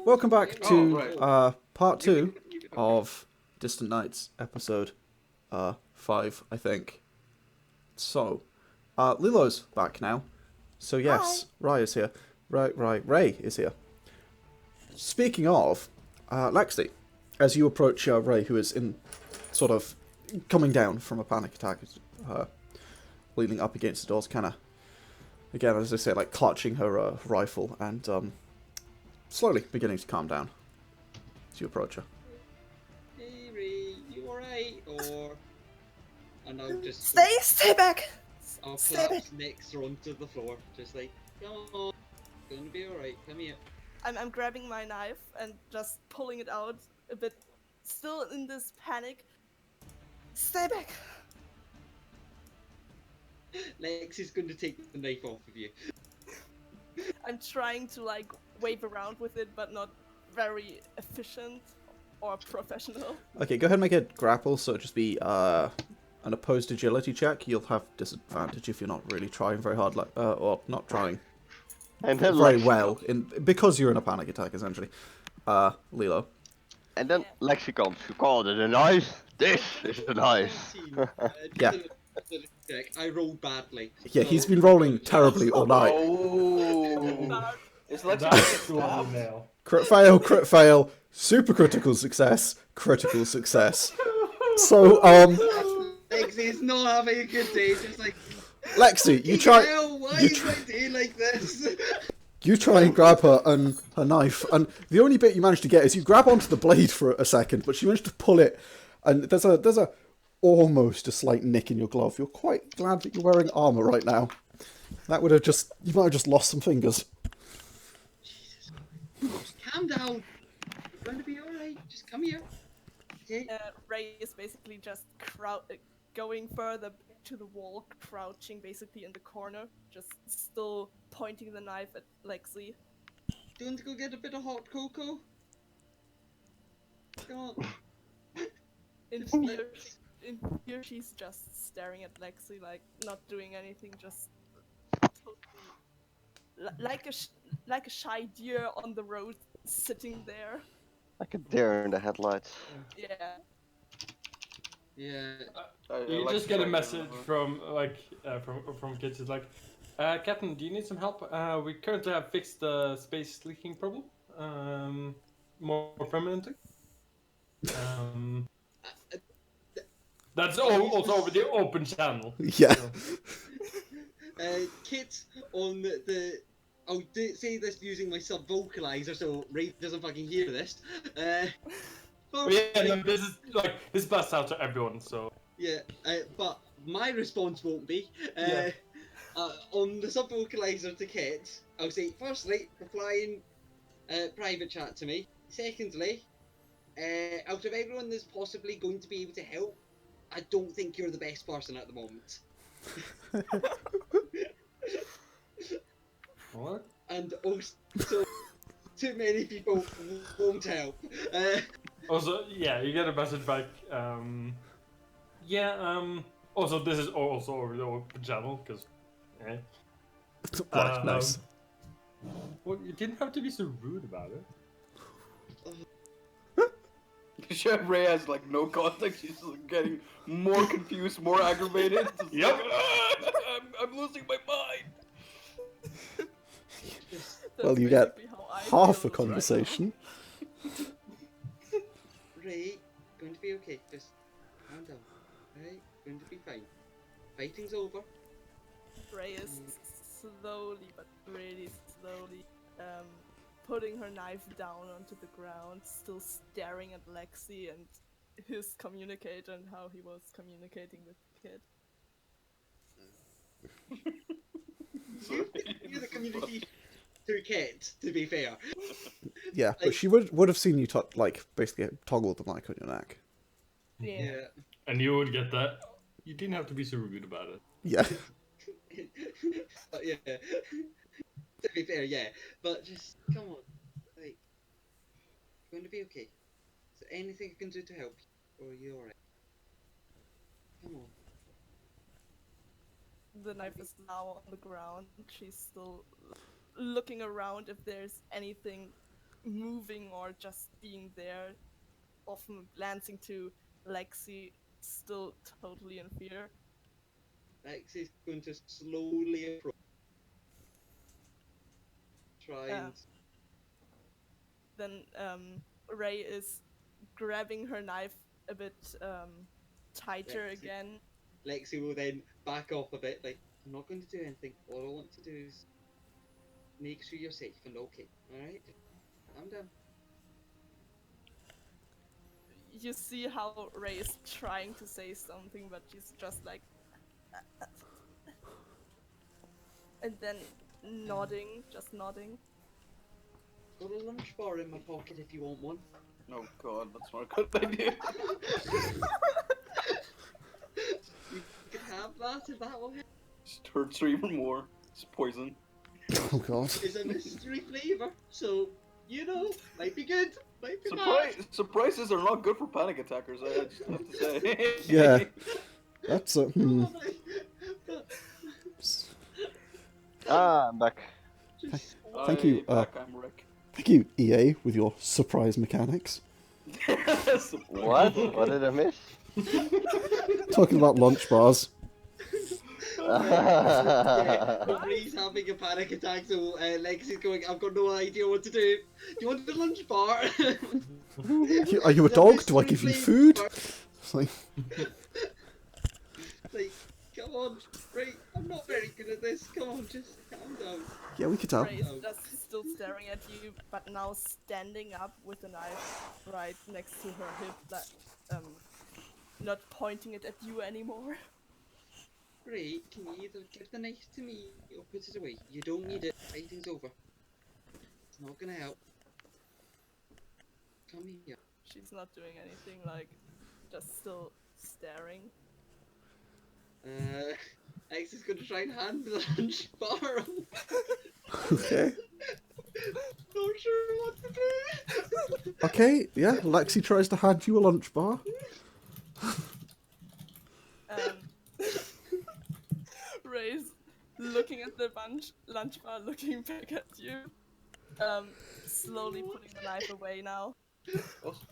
Welcome back to part 2 of Distant Nights, episode 5, I think. So, Lilo's back now. So yes, Rai is here. Ray is here. Speaking of, Lexie, as you approach Ray, who is in sort of coming down from a panic attack, leaning up against the doors, kind of, again, as I say, like clutching her rifle and slowly beginning to calm down as you approach her. Hey Ray, you alright? Or... And I'll just... Stay back! I'll collapse next her onto the floor, just like, come on, it's gonna be alright, come here. I'm grabbing my knife and just pulling it out a bit, still in this panic. Stay back! Lexie's going to take the knife off of you. I'm trying to like wave around with it, but not very efficient or professional. Okay, go ahead and make a grapple, so it'll just be an opposed agility check. You'll have disadvantage if you're not really trying very hard, or not trying very well, because you're in a panic attack, essentially. Lilo. And then Lexie comes, you called it a knife? This is a knife. Yeah. I rolled badly. Yeah, he's been rolling terribly all night. Oh, it's Lexie. Crit fail, super critical success, critical success. So, Lexie's not having a good day, just like... Lexie, you try... Why is my day like this? You try and grab her knife, and the only bit you manage to get is you grab onto the blade for a second, but she managed to pull it, and there's almost a slight nick in your glove. You're quite glad that you're wearing armor right now. That would have you might have just lost some fingers. Jesus. Calm down. It's going to be alright. Just come here. Okay. Ray is basically just going further to the wall, crouching basically in the corner, just still pointing the knife at Lexie. Do you want to go get a bit of hot cocoa? Come on. In fear, she's just staring at Lexie, like not doing anything, just totally like a shy deer on the road, sitting there. Like a deer in the headlights. Yeah. Yeah. You just get a message from from kids. It's like, Captain, do you need some help? We currently have fixed the space leaking problem. More permanently. That's also over the open channel. Yeah. So. Kit on the... I'll say this using my sub-vocalizer so Ray doesn't fucking hear this. Yeah, no, this busts out to everyone, so... Yeah, but my response won't be. Yeah. On the sub-vocalizer to Kit, I'll say, firstly, replying private chat to me. Secondly, out of everyone that's possibly going to be able to help, I don't think you're the best person at the moment. What? And also, too many people won't help. Also, yeah, you get a message back. Also, this is also over the open channel, because... Yeah. Right, nice. Well, you didn't have to be so rude about it. Sure, Ray has like no context. She's just getting more confused, more aggravated. Yep. Like, I'm losing my mind. Well, you get half a conversation. Ray, going to be okay. Just calm down. Right? Going to be fine. Fighting's over. Ray is slowly, but really slowly, putting her knife down onto the ground, still staring at Lexie and his communicator and how he was communicating with the kid. You're the community to Kit, to be fair. Yeah, but she would have seen you basically toggle the mic on your neck. Yeah. And you would get that. You didn't have to be so rude about it. Yeah. But yeah. To be fair, yeah. But just, come on. Like, you're going to be okay. Is there anything I can do to help you? Or are you alright? Come on. The knife is now on the ground. She's still looking around if there's anything moving or just being there, often glancing to Lexie, still totally in fear. Lexie's going to slowly approach. Trying. Then Ray is grabbing her knife a bit tighter Lexie. again. Lexie will then back off a bit, like, I'm not going to do anything. All I want to do is make sure you're safe and okay. Alright? Calm down. You see how Ray is trying to say something, but she's just like... and then nodding, just nodding. Got a lunch bar in my pocket if you want one. Oh god, that's not a good idea. You can have that if that will help. Just hurts her even more. It's poison. Oh god. It's a mystery flavour, so, you know, might be good, might be Surprises are not good for panic attackers, I just have to say. Yeah. That's a. bad. I'm back. Just, Thank you, Back, I'm Rick. Thank you, EA, with your surprise mechanics. What? What did I miss? Talking about lunch bars. Ray's having a panic attack, so Lexie's going, I've got no idea what to do. Do you want the lunch bar? Are you a dog? Do I give you food? It's like, Like, come on, Ray, I'm not very good at this. Come on, just calm down. yeah, we could tell. Ray is just still staring at you, but now standing up with a knife right next to her hip, like, not pointing it at you anymore. Ray, can you either give the knife to me or put it away? You don't need it. Fighting's over. It's not gonna help. Come here. She's not doing anything, like, just still staring. X is gonna try and hand the lunch bar. Okay. Not sure what to do. Okay, yeah, Lexie tries to hand you a lunch bar. Ray's looking at the lunch bar, looking back at you. Slowly putting the knife away now.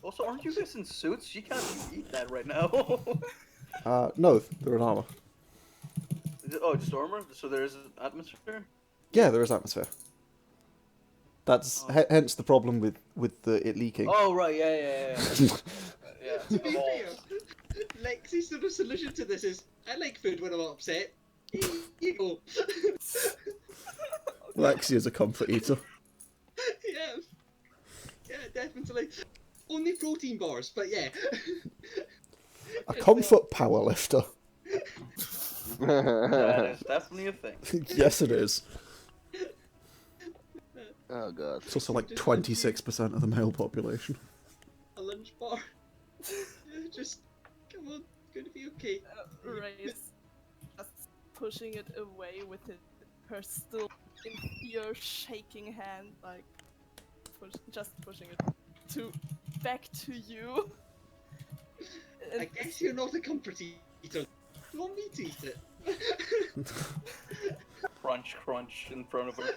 Also, aren't you guys in suits? You can't eat that right now. No, they're in armor. Oh, just armor? So there is an atmosphere? Yeah, there is atmosphere. That's hence the problem with it leaking. Oh, right, yeah. Yeah, To be fair, Lexie's sort of solution to this is, I like food when I'm upset. Here you go. Lexie is a comfort eater. Yeah, definitely. Only protein bars, but yeah. A comfort power lifter. That is definitely a thing. Yes, it is. Oh god. It's also like 26% of the male population. A lunch bar. Just, come on, it's gonna be okay. Ray's just pushing it away with her still in fear shaking hand, like, just pushing it back to you. I guess you're not a comfort eater. You want me to eat it? Crunch, crunch in front of her.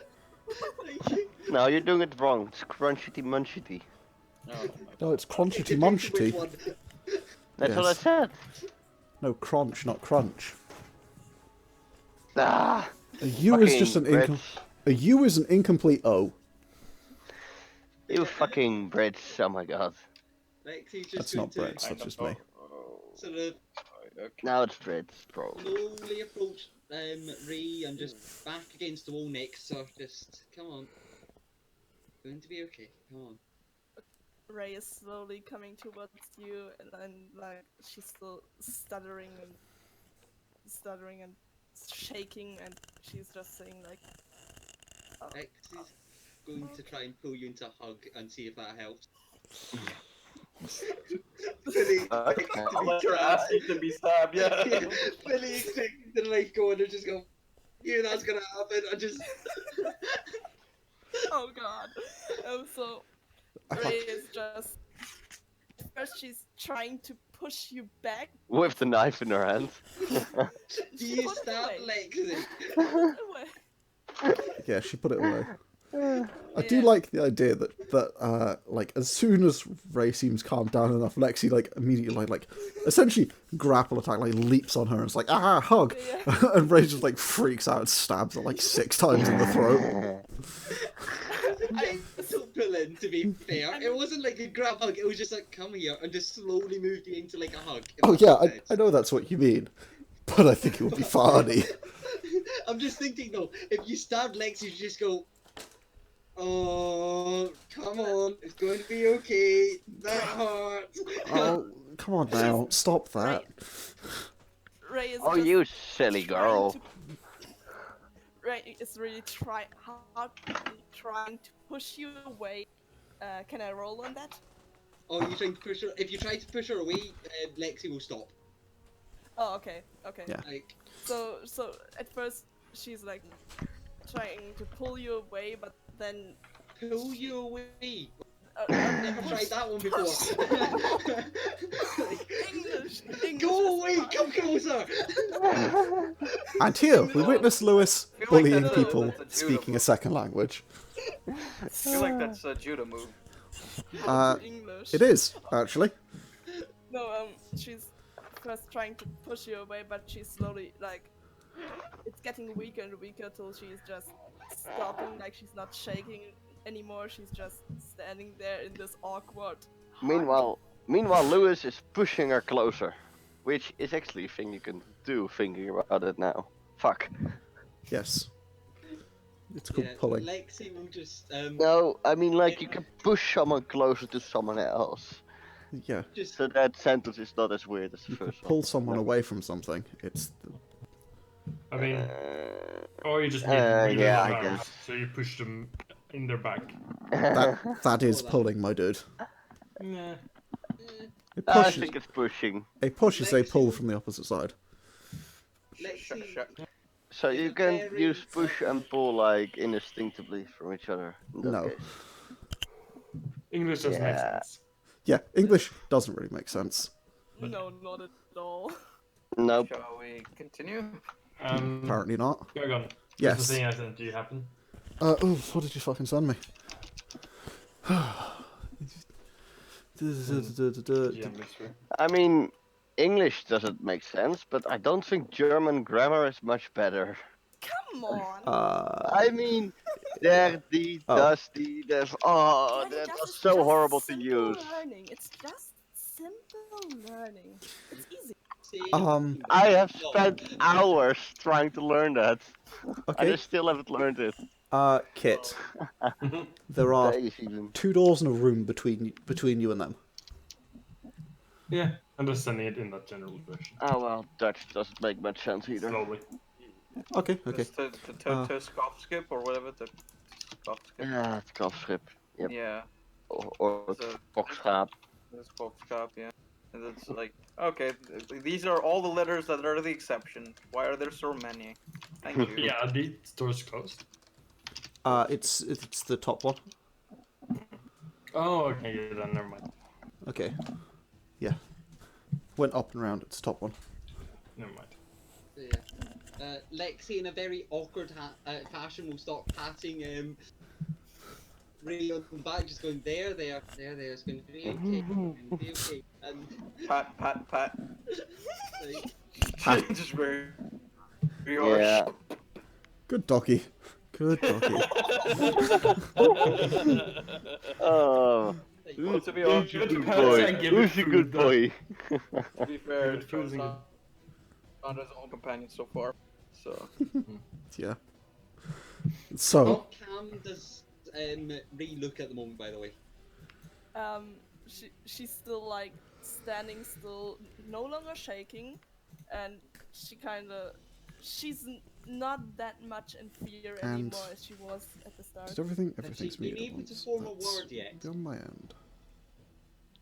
No, you're doing it wrong. It's crunchity munchity. No, it's crunchity Which munchity. one? That's what I Yes. said. No, crunch, not crunch. Ah! A U is just an fucking a U is an incomplete O. You fucking Brits, oh my god. Lexie's just That's going not to Brits, that's just me. sort of Now it's Brits, bro. slowly approach Ray and just back against the wall next to her. Just, come on. Going to be okay, come on. Ray is slowly coming towards you, and then, like, she's still stuttering and shaking, and she's just saying, like, Lexie's going to try and pull you into a hug and see if that helps. Fully I'll let her ask you to be stabbed, yeah. Fully expecting the knife go and just go, yeah, that's gonna happen. I just. oh god. So Ray is just, first she's trying to push you back. With the knife in her hand. Do you Put it stab away. Lexie? Put it away. Yeah, she put it away. I do like the idea that like as soon as Ray seems calmed down enough, Lexie like immediately like essentially grapple attack, like leaps on her and it's like hug, and Ray just like freaks out and stabs her like 6 times in the throat. I took Berlin, to be fair. It wasn't like a grab hug, it was just like, come here, and just slowly moved you into like a hug. Oh yeah, I know that's what you mean, but I think it would be funny. I'm just thinking though, if you stabbed Lexi, you just go, oh, come on, it's going to be okay, that hurts. Oh, come on now, stop that. Ray is Oh, just you silly girl. Ray is really trying to push you away. Can I roll on that? Oh, you're trying to push her, if you try to push her away, Lexi will stop. Oh, okay. Yeah. Like, So at first she's like trying to pull you away, but then pull you away. I've Never tried that one before. English. Go away, come closer. And here we witness Lewis I feel like bullying that's people a judo speaking a move. second language. I feel like that's a judo move. English. It is actually. No, she's first trying to push you away, but she's slowly like it's getting weaker and weaker till she's just stopping, like she's not shaking anymore. She's just standing there in this awkward. Meanwhile, Lewis is pushing her closer, which is actually a thing you can do. Thinking about it now. Fuck. Yes. It's called Yeah, pulling. Lexi will just No, I mean like you can push someone closer to someone else. Yeah. just So that sentence is not as weird as the You could first one. pull someone away from something. It's I mean, Uh, or you just need really yeah, long I arms, guess. so you push them in their back. that is pulling, my dude. Nah. A I push, think it's pushing. a push is a pull from the opposite side. Lexi. So you It's can very use push and pull like instinctively from each other. in that No. case. English doesn't make Yeah. sense. Yeah, English doesn't really make sense. No, not at all. Nope. Shall we continue? Apparently not. Yargon, does Yes. the thing I sent you happen? Oh, what did you fucking send me? Yeah, mystery. I mean, English doesn't make sense, but I don't think German grammar is much better. Come on. I mean, there, the, Oh. does, the, there's. Oh, Learning that just was is so just horrible to simple use. Learning. It's just simple learning. It's easy. I have spent hours trying to learn that. And I Okay. still haven't learned it. Kit. There are Days even. 2 doors in a room between you and them. Yeah, I'm just sending it in that general version. Oh well, Dutch doesn't make much sense either. Slowly. Okay, okay. Just to scoff skip or whatever. The scoff skip. Yeah, het kafschip. Yep. Yeah. Or het So- bokschaap. The scoff skip. Yeah. And it's like, okay, these are all the letters that are the exception. Why are there so many? Thank you. Yeah, the door's closed. It's the top one. Oh, okay, yeah, then never mind. Okay. Yeah. Went up and round. It's the top one. Never mind. Yeah. Lexi, in a very awkward fashion, will start patting Ray on the back, just going there. It's going to be okay. It's going to be okay. And Pat. like, Just very harsh. Yeah. Good doggy. Good doggy. Oh. Well, to be Who's honest, a Good good pets boy? and give it Who's a food, good though. boy? to be fair, Good food John's and not his own companion so far. So Yeah. So, how calm does Ray look at the moment, by the way? She's still like standing still, no longer shaking, and she's not that much in fear And anymore as she was at the start. did everything's been muted at able to once. form a That's word yet? be on my end.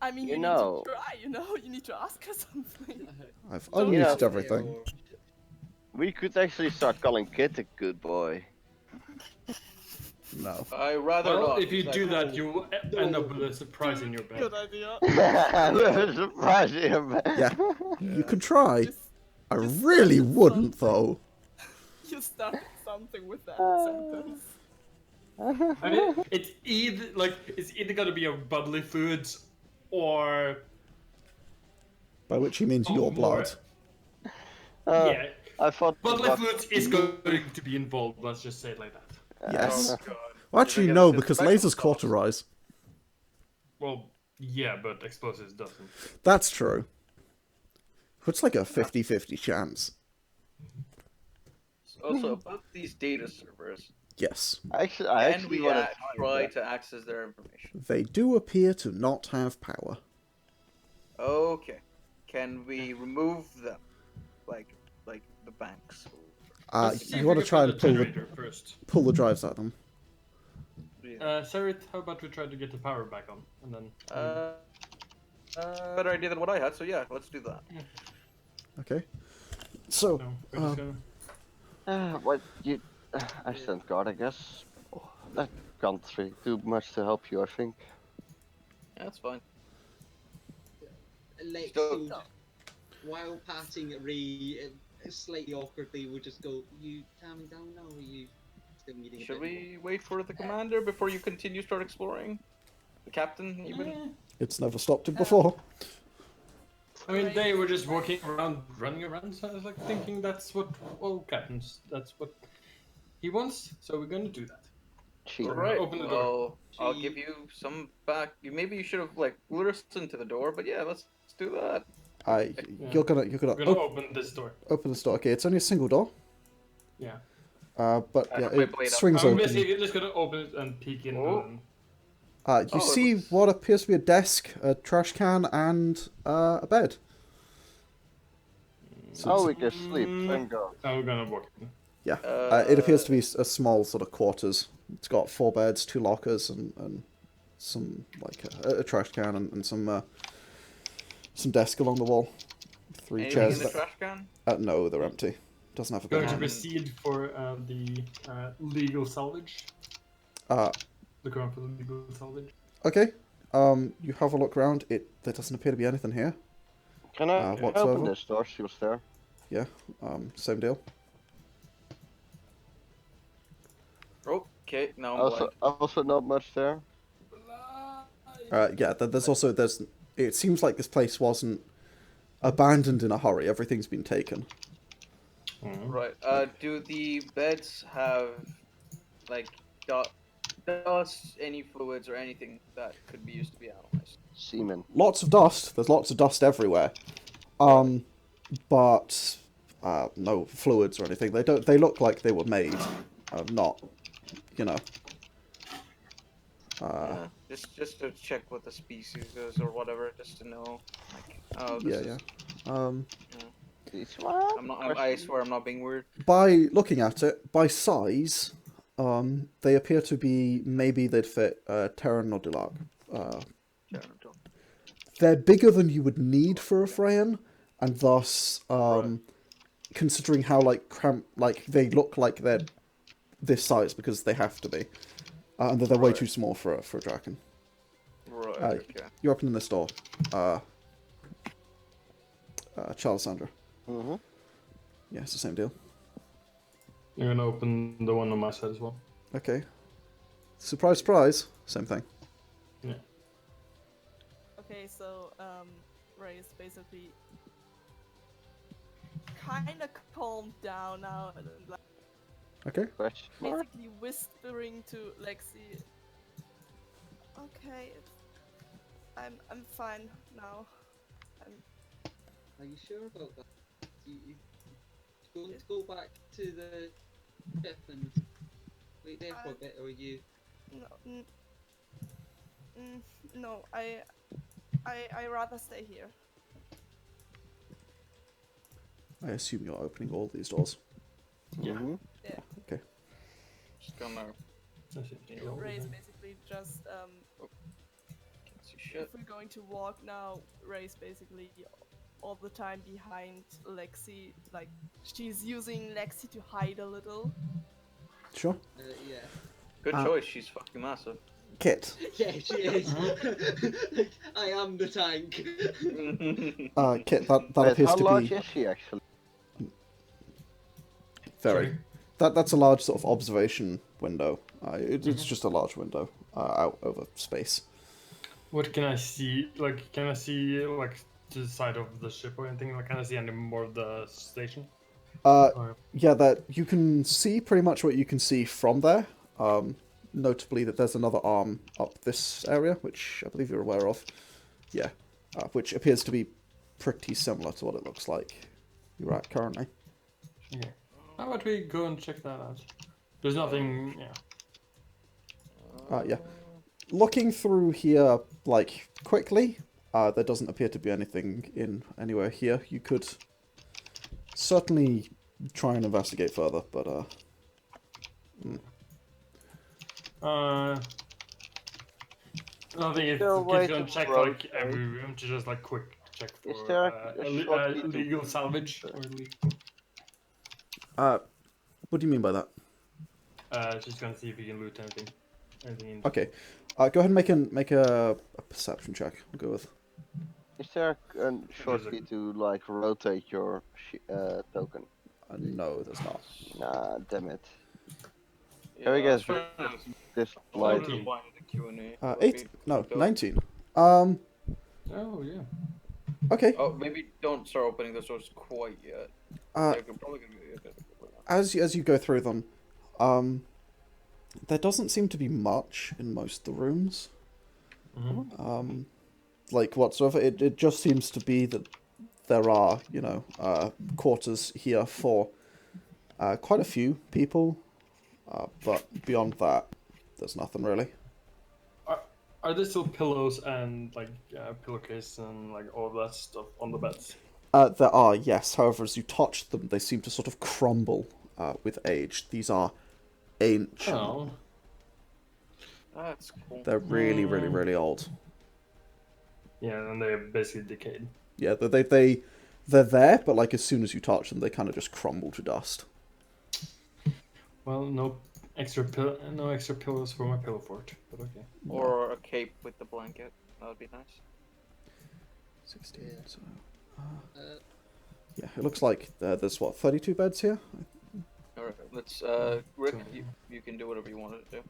I mean, You you know- need to try, you need to ask her something. I've Don't unmuted know. everything. We could actually start calling Kit a good boy. No. I rather Well, not. if you Like, do that, you will end up with a surprise in your Good bed. idea. Surprise him. Yeah. You could try. Just- I just really started wouldn't, something. though. You started something with that sentence. I mean, it's either gonna be a bodily fluids or By which he means your blood. yeah, I thought bodily what- fluids is going to be involved. Let's just say it like that. Yes. Oh, God. Well, actually, They no, gotta because disinfect lasers themselves. cauterize. Well, yeah, but explosives doesn't. That's true. It's like a 50-50 chance. Also, about these data servers, Yes. I can actually we want to try to access their information? They do appear to not have power. Okay. Can we remove them? Like the banks? Let's see You if want we to can try find and the generator first. pull the drives at them. Sarit, how about we try to get the power back on, and then. Better idea than what I had, so yeah, let's do that. Okay. So, No, we're just gonna. what you? I stand guard, I guess. Oh, that can't really do much to help you, I think. Yeah, that's fine. Lexie, Still- while patting Ray slightly awkwardly, would just go, "You calming down now, or are you still needing a Should bit we wait for the commander before you continue start exploring? The captain, even? it's never stopped him before. I mean, they were just walking around, running around, so I was like thinking that's what all captains, that's what he wants, so we're gonna do that. Cheap. Alright, Open the door. well, I'll Gee. give you some back. Maybe you should have, like, listened to the door, but yeah, let's do that. You're gonna We're gonna open this door. open the door. Okay, it's only a single door. Yeah. But I yeah, have my it blade up. swings I'm open. basically just gonna open it and peek in. Oh. And You Oh, it see looks- what appears to be a desk, a trash can, and a bed. Oh, we can sleep. Thank God. now we're gonna walk in. Yeah, it appears to be a small sort of quarters. It's got 4 beds, 2 lockers, and some like a trash can and some desk along the wall. 3 Anything chairs. in the trash can? No, they're empty. Doesn't have a Going bed. to proceed for the legal salvage. Uh, Look around for the legal salvage. okay. You have a look around. There doesn't appear to be anything here. Can I whatsoever? open this door? See what's there. Yeah. Same deal. Okay, now I'm blind. Also not much there. Yeah. There's. It seems like this place wasn't abandoned in a hurry. Everything's been taken. Right. Do the beds have, like, dust, any fluids, or anything that could be used to be analyzed? Semen. Lots of dust. There's lots of dust everywhere. But no fluids or anything. They don't. They look like they were made. Not. You know. Yeah, just to check what the species is or whatever, just to know. Like, oh, this Yeah. is, Yeah. This one? I'm not. I swear, I'm not being weird. By looking at it, by size, they appear to be maybe they'd fit Terran or Dulag. They're bigger than you would need for a Freyan, and thus, considering how they look like they're this size because they have to be, and they're way too small for a Draken. Right. Okay. You're opening this door, Charlissandra. Mm-hmm. Yeah, it's the same deal. You're gonna open the one on my side as well. Okay. Surprise, surprise. Same thing. Yeah. Okay, so Ray is basically kind of calmed down now and like Okay. Question mark? basically whispering to Lexie. Okay, I'm fine now. Are you sure about that? You going to go back to the ship and wait there for a bit, or are you? No, I rather stay here. I assume you're opening all these doors. Yeah. Mm-hmm. Okay. Just gonna. Ray is basically just Can't see shit. if we're going to walk now, Ray's basically all the time behind Lexie. Like she's using Lexie to hide a little. Sure. Yeah. Good choice. She's fucking massive. Kit. Yeah, she is. Like, I am the tank. Kit, that Wait, appears how to large be is she actually? very. That's a large sort of observation window. It's just a large window out over space. What can I see? Like, can I see like to the side of the ship or anything? Like, can I see any more of the station? Yeah, that you can see pretty much what you can see from there. Notably that there's another arm up this area, which I believe you're aware of. Yeah, which appears to be pretty similar to what it looks like you're at currently. Yeah. How about we go and check that out? There's nothing. Yeah. Yeah. Looking through here, like, quickly, there doesn't appear to be anything in anywhere here. You could certainly try and investigate further, but, I think if there a you way can to check rotate? like every room to just like quick check for Is there a shortcut to illegal salvage or what do you mean by that? just gonna see if we can loot anything. Anything in. Okay. Go ahead and make a perception check. I'll go with. Is there a shortcut to like rotate your token? No, there's not. Nah, damn it. Yeah, Can we get sure. this I'll light? just find the Q&A. 8? No, Go. 19. Oh yeah. Okay. Oh, maybe don't start opening the doors quite yet. They're probably gonna be a bit As you go through them, there doesn't seem to be much in most of the rooms. Mm-hmm. Like whatsoever. It just seems to be that there are, quarters here for quite a few people, but beyond that, there's nothing really. Are there still pillows and like pillowcase and like all of that stuff on the beds? There are, yes. However, as you touch them, they seem to sort of crumble with age. These are ancient. Oh. That's cool. They're really, really, really old. Yeah, and they're basically decayed. Yeah, they're there, but like as soon as you touch them, they kind of just crumble to dust. Well, no extra pillows for my pillow fort, but okay. Or a cape with the blanket. That would be nice. 16. So, yeah, it looks like there's 32 beds here. Alright, let's, Rick, you can do whatever you want to do.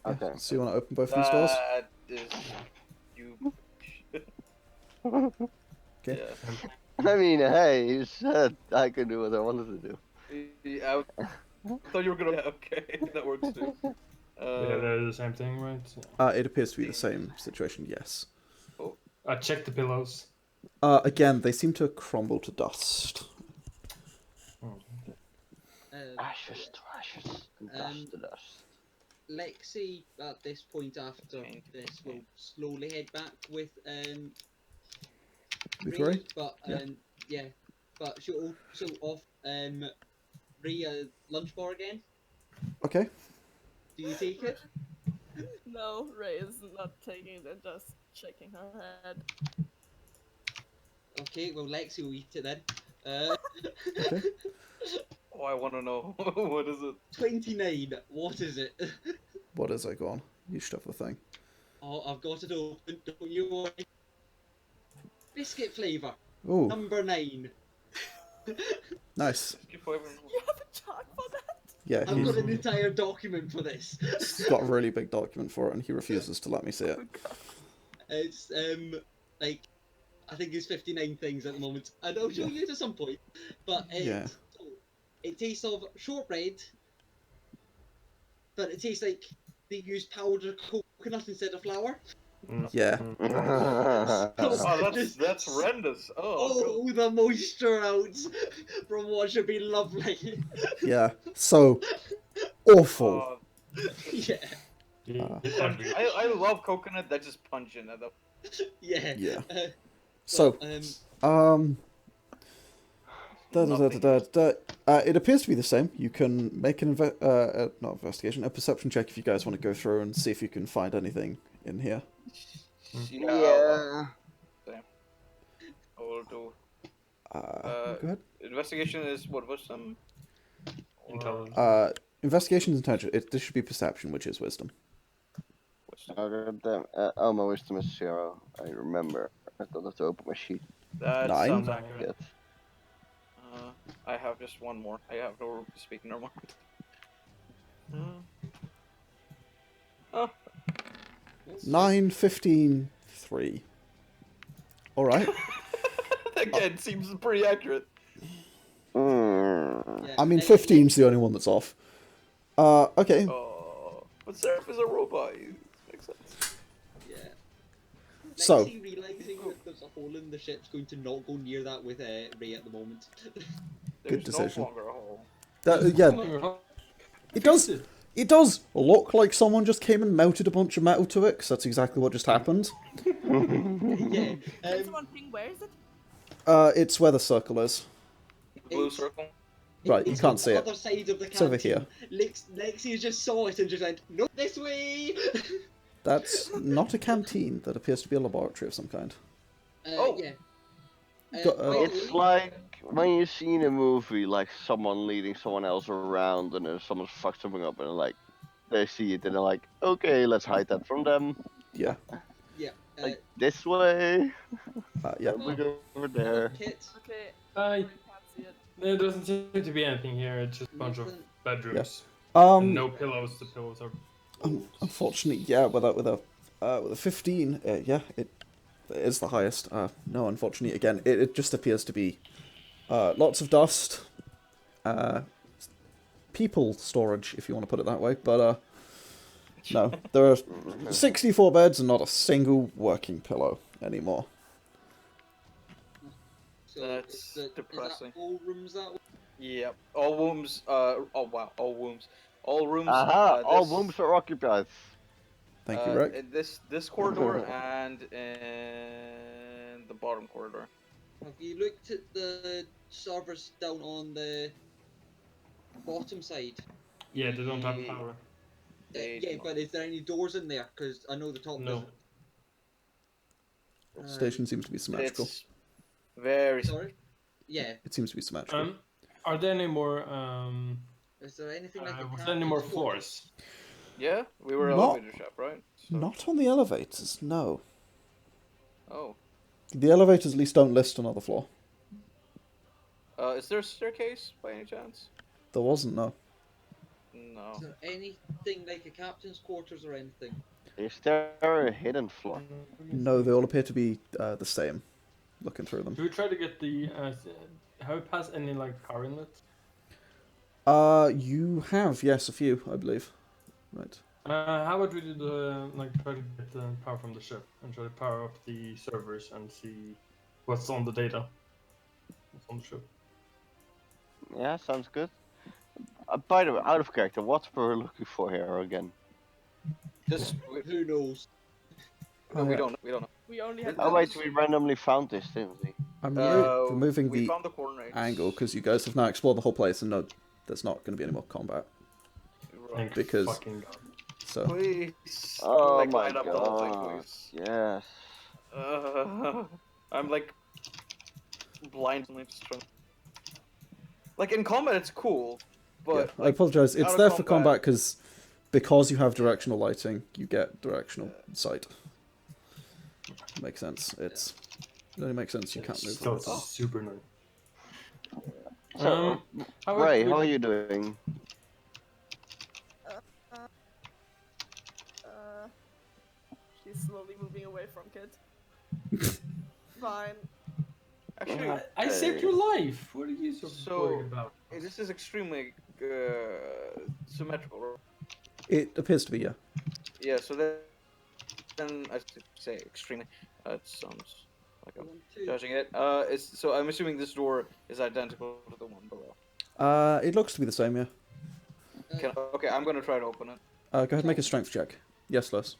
Okay. So you want to open both these doors? That is... You... Okay. Yeah. I mean, hey, you said I could do what I wanted to do. I thought you were gonna... Okay, that works too. Yeah, they're the same thing, right? It appears to be the same situation, yes. I checked the pillows. Again, they seem to crumble to dust. Ashes to ashes, and dust to dust. Lexie, at this point after this, will slowly head back with Victory? but Yeah. but she'll also off Rhea lunch bar again. Okay. Do you take it? No, Ray is not taking it, just shaking her head. Okay, well Lexie will eat it then. Okay. Oh, I want to know. What is it? 29. What is it? What is it? Go on. You stuff the thing. Oh, I've got it open. Don't you worry. Biscuit flavour. Ooh, Number 9. nice. You have a chart for that? Yeah, I've got an he's entire document for this. got a really big document for it, and he refuses to let me see it. It's like I think it's 59 things at the moment, and I'll show you it at some point. But it tastes of shortbread, but it tastes like they use powdered coconut instead of flour. Yeah. Oh, that's horrendous. Oh, Oh, the moisture out from what should be lovely. Yeah. So awful. Yeah, I love coconut. That's just pungent. yeah. Yeah. But, So, it appears to be the same. You can make an not investigation, a perception check if you guys want to go through and see if you can find anything in here. Yeah. I will do. Go ahead. Investigation is what was some. Investigation is intelligence. This should be perception, which is wisdom. Oh, damn. My wisdom is 0. I remember. I thought I had to open my sheet. That 9? sounds accurate. Yet. I have just one more. I have no room to speak. No more. Oh, 9, 15, 3. All right. again, seems pretty accurate. Yeah, I mean, 15's the only one that's off. Okay. Oh, but Seraph is a robot. Makes sense. Yeah. So- Lexie realizing that there's a hole in the ship's going to not go near that with Ray at the moment. There's decision. no longer a hole. Yeah, it does. It does look like someone just came and melted a bunch of metal to it, because that's exactly what just happened. Yeah. Can someone ping where is it? It's where the circle is. Blue It's- circle. Right, you It's can't on see the it. other side of the It's over canteen. here. Lexie just saw it and just went, "No, this way." That's not a canteen. That appears to be a laboratory of some kind. Oh. Yeah. It's like when you see in a movie, like someone leading someone else around, and then someone's fucked something up, and like they see it, and they're like, "Okay, let's hide that from them." Yeah. Yeah. Like this way. Yeah. We go over there. Kit. Okay. I I can't see it. There doesn't seem to be anything here. It's just a bunch of Nothing. bedrooms. And no Um. pillows. The pillows are. Unfortunately, yeah. With a 15, yeah, it is the highest. No, unfortunately, again, it just appears to be lots of dust. People storage, if you want to put it that way. But no, there are 64 beds and not a single working pillow anymore. So That's is that depressing. all rooms that way? Yep. All rooms. Oh wow. All rooms. All rooms. Aha! All this- rooms are occupied. Thank you, Rick. in this corridor and in the bottom corridor. Have you looked at the servers down on the bottom side? Yeah, they don't have Yeah. power. They Yeah, do not. but is there any doors in there? Because I know the top No. doesn't. Station seems to be symmetrical. It's very. Sorry? Yeah. It seems to be symmetrical. Are there any more? Is there anything like a Was there any more captain's quarters? floors? Yeah, we were Not- elevator shop, right? So- Not on the elevators, no. Oh. The elevators at least don't list another floor. Is there a staircase by any chance? There wasn't, no. No. Is there anything like a captain's quarters or anything? Is there a hidden floor? No, they all appear to be the same. Looking through them. Do we try to get the? Have we passed any like power inlets? You have, yes, a few, I believe. Right. How about we do the try to get the power from the ship and try to power up the servers and see what's on the data. What's on the ship? Yeah, sounds good. By the way, out of character, what we're looking for here again? Just Who knows? we don't know. We only had. Oh wait, we randomly found this, didn't we? I'm removing we the found the coordinates. angle because you guys have now explored the whole place and no, there's not going to be any more combat. Right. Thank Because- fucking God. So, Please. Oh like, my light up the whole thing, god. please. Yes. I'm like blindly just trying. Like in combat, it's cool, yeah, but I apologize. It's out of there for combat- combat because you have directional lighting, you get directional sight. Makes sense. It only makes sense. You can't move. So all it's the time. super annoying. So, How about Ray, we- how are you doing? She's slowly moving away from Kit. Fine. actually, I saved your life. What are you so So- worried about? this is extremely symmetrical. Right? It appears to be, yeah. Yeah, so then I should say extremely. It sounds like I'm One, two. judging it. So I'm assuming this door is identical to the one below. It looks to be the same, yeah. Okay, I'm gonna try to open it. Go ahead and make a strength check. Yes, Les.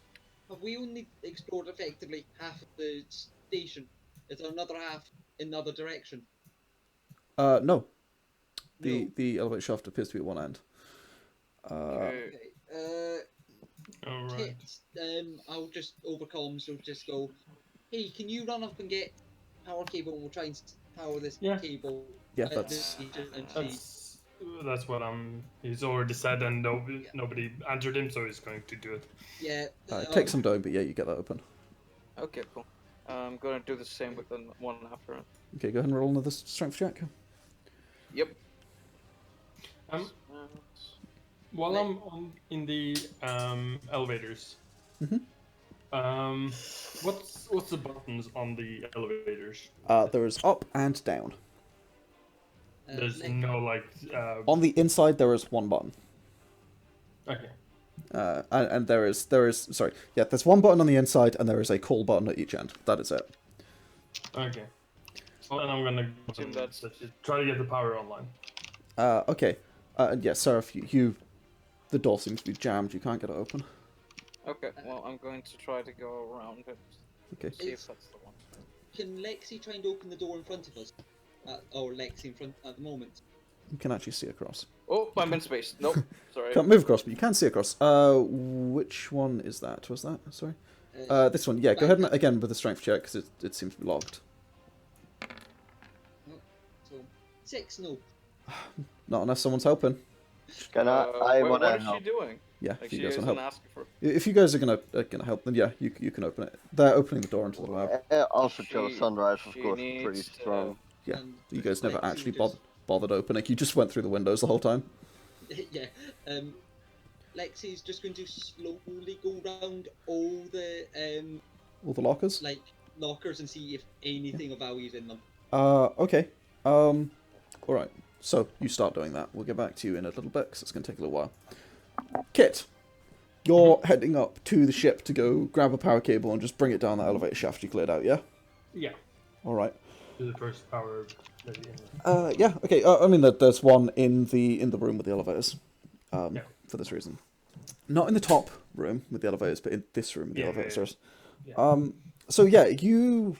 Have we only explored effectively half of the station? Is there another half in the other direction? No. No. The elevator shaft appears to be at one end. Okay. Okay. Alright. Kit, I'll just overcome, so just go, hey, can you run up and get power cable and we'll try and power this Yeah. cable? Yeah, at that's this station and see. That's what he's already said, and nobody answered him, so he's going to do it. Yeah. it takes some doing, but yeah, you get that open. Okay, cool. I'm gonna do the same with the one after it. Okay, go ahead and roll another strength check. Yep. Um, while in the elevators, what's the buttons on the elevators? There is up and down. There's no like. On the inside, there is one button. Okay. And there is sorry, yeah, there's one button on the inside, and there is a call button at each end. That is it. Okay. Well, then I'm gonna try to get the power online. Okay. Yeah, Seraph, the door seems to be jammed. You can't get it open. Okay, well, I'm going to try to go around it. Okay. See if that's the one. Can Lexie try and open the door in front of us? Or Lexie in front at the moment? You can actually see across. Oh, I'm in space. Nope, sorry. Can't move across, but you can see across. Which one is that? Was that? Sorry. This one. Yeah, go ahead and again with the strength check because it seems to be locked. So 6, no. Not unless someone's helping. Can I want what to is help? she doing? Yeah, Like if you she guys isn't want help. asking for. If you guys are gonna help, then yeah, you can open it. They're opening the door into the lab. Also, Charlissandra is of she course needs pretty to- strong. Yeah, And you guys never Lexie actually just- bothered opening. You just went through the windows the whole time. Yeah. Lexie's just going to slowly go round all the All the lockers. like lockers and see if anything of value is in them. Okay. All right. So you start doing that. We'll get back to you in a little bit because it's going to take a little while. Kit, you're heading up to the ship to go grab a power cable and just bring it down that elevator shaft you cleared out. Yeah. Yeah. All right. To the first power. Yeah. Okay. I mean, there's one in the room with the elevators. Yeah. For this reason, not in the top room with the elevators, but in this room with the elevators. Yeah. So yeah, you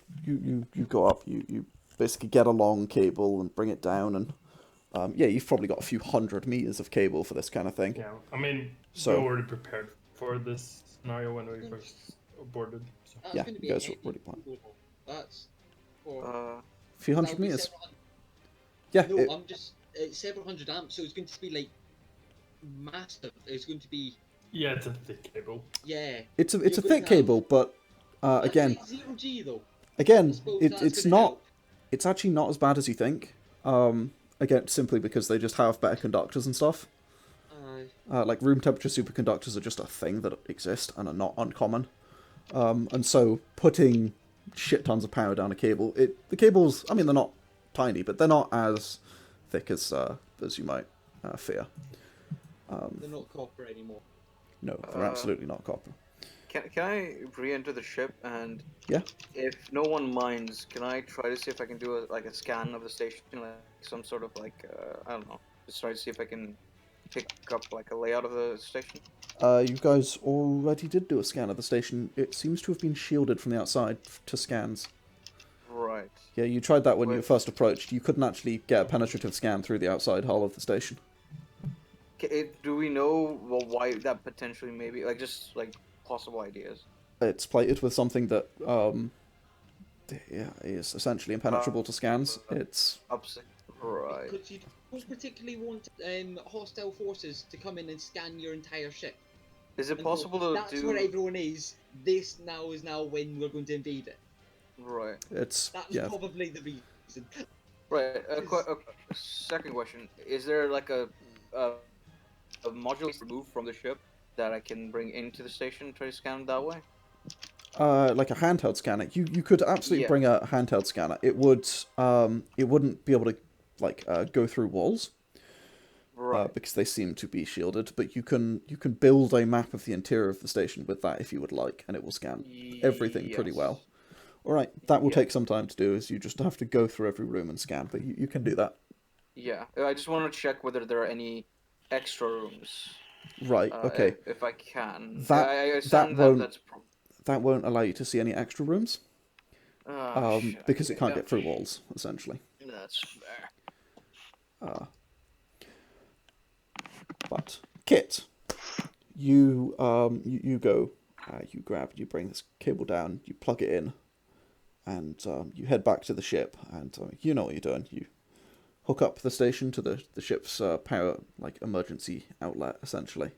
go up. You basically get a long cable and bring it down, and yeah, you've probably got a few hundred meters of cable for this kind of thing. Yeah. I mean, So- we already prepared for this scenario when we first boarded. So. That's Yeah, going to be you a guys heavy already planned. cable. That's for A few hundred that'll be meters. several hun- Yeah. No, I'm just several hundred amps, so it's going to be like massive. It's going to be Yeah, it's a thick cable. yeah. It's a You're thick gonna have- cable, but again, That's 0G though. I again, suppose it's that's gonna not. help. It's actually not as bad as you think. Again, simply because they just have better conductors and stuff. Like room temperature superconductors are just a thing that exist and are not uncommon. And so putting shit tons of power down a cable, the cables, I mean, they're not tiny, but they're not as thick as you might fear. They're not copper anymore. No, they're absolutely not copper. Can I re-enter the ship and Yeah. if no one minds, can I try to see if I can do a scan of the station, like some sort of like I don't know, just try to see if I can pick up like a layout of the station. You guys already did do a scan of the station. It seems to have been shielded from the outside to scans. Right. Yeah, you tried that when you Wait. first approached. You couldn't actually get a penetrative scan through the outside hull of the station. Do we know why that potentially maybe like just like possible ideas? It's plated with something that is essentially impenetrable to scans. It's Right. Because you don't particularly want hostile forces to come in and scan your entire ship. Is it And possible go, to that's do? where everyone is. This now is now when we're going to invade it. Right. it's That's yeah. probably the reason. Right. Second question: is there like a module removed from the ship that I can bring into the station and try to scan that way? Like a handheld scanner. You could absolutely Yeah. bring a handheld scanner. It wouldn't be able to like go through walls. Right. Because they seem to be shielded, but you can build a map of the interior of the station with that if you would like, and it will scan everything pretty Yes. well. All right, that will Yeah. take some time to do, as you just have to go through every room and scan, but you can do that. Yeah. I just want to check whether there are any extra rooms. Right, okay. If I can. That- I that understand won't- that's. That won't allow you to see any extra rooms, Shit. because it can't Yeah, get through walls, essentially. That's fair. But Kit, you go, you bring this cable down, you plug it in, and you head back to the ship, and you know what you're doing. You hook up the station to the ship's power, like emergency outlet, essentially,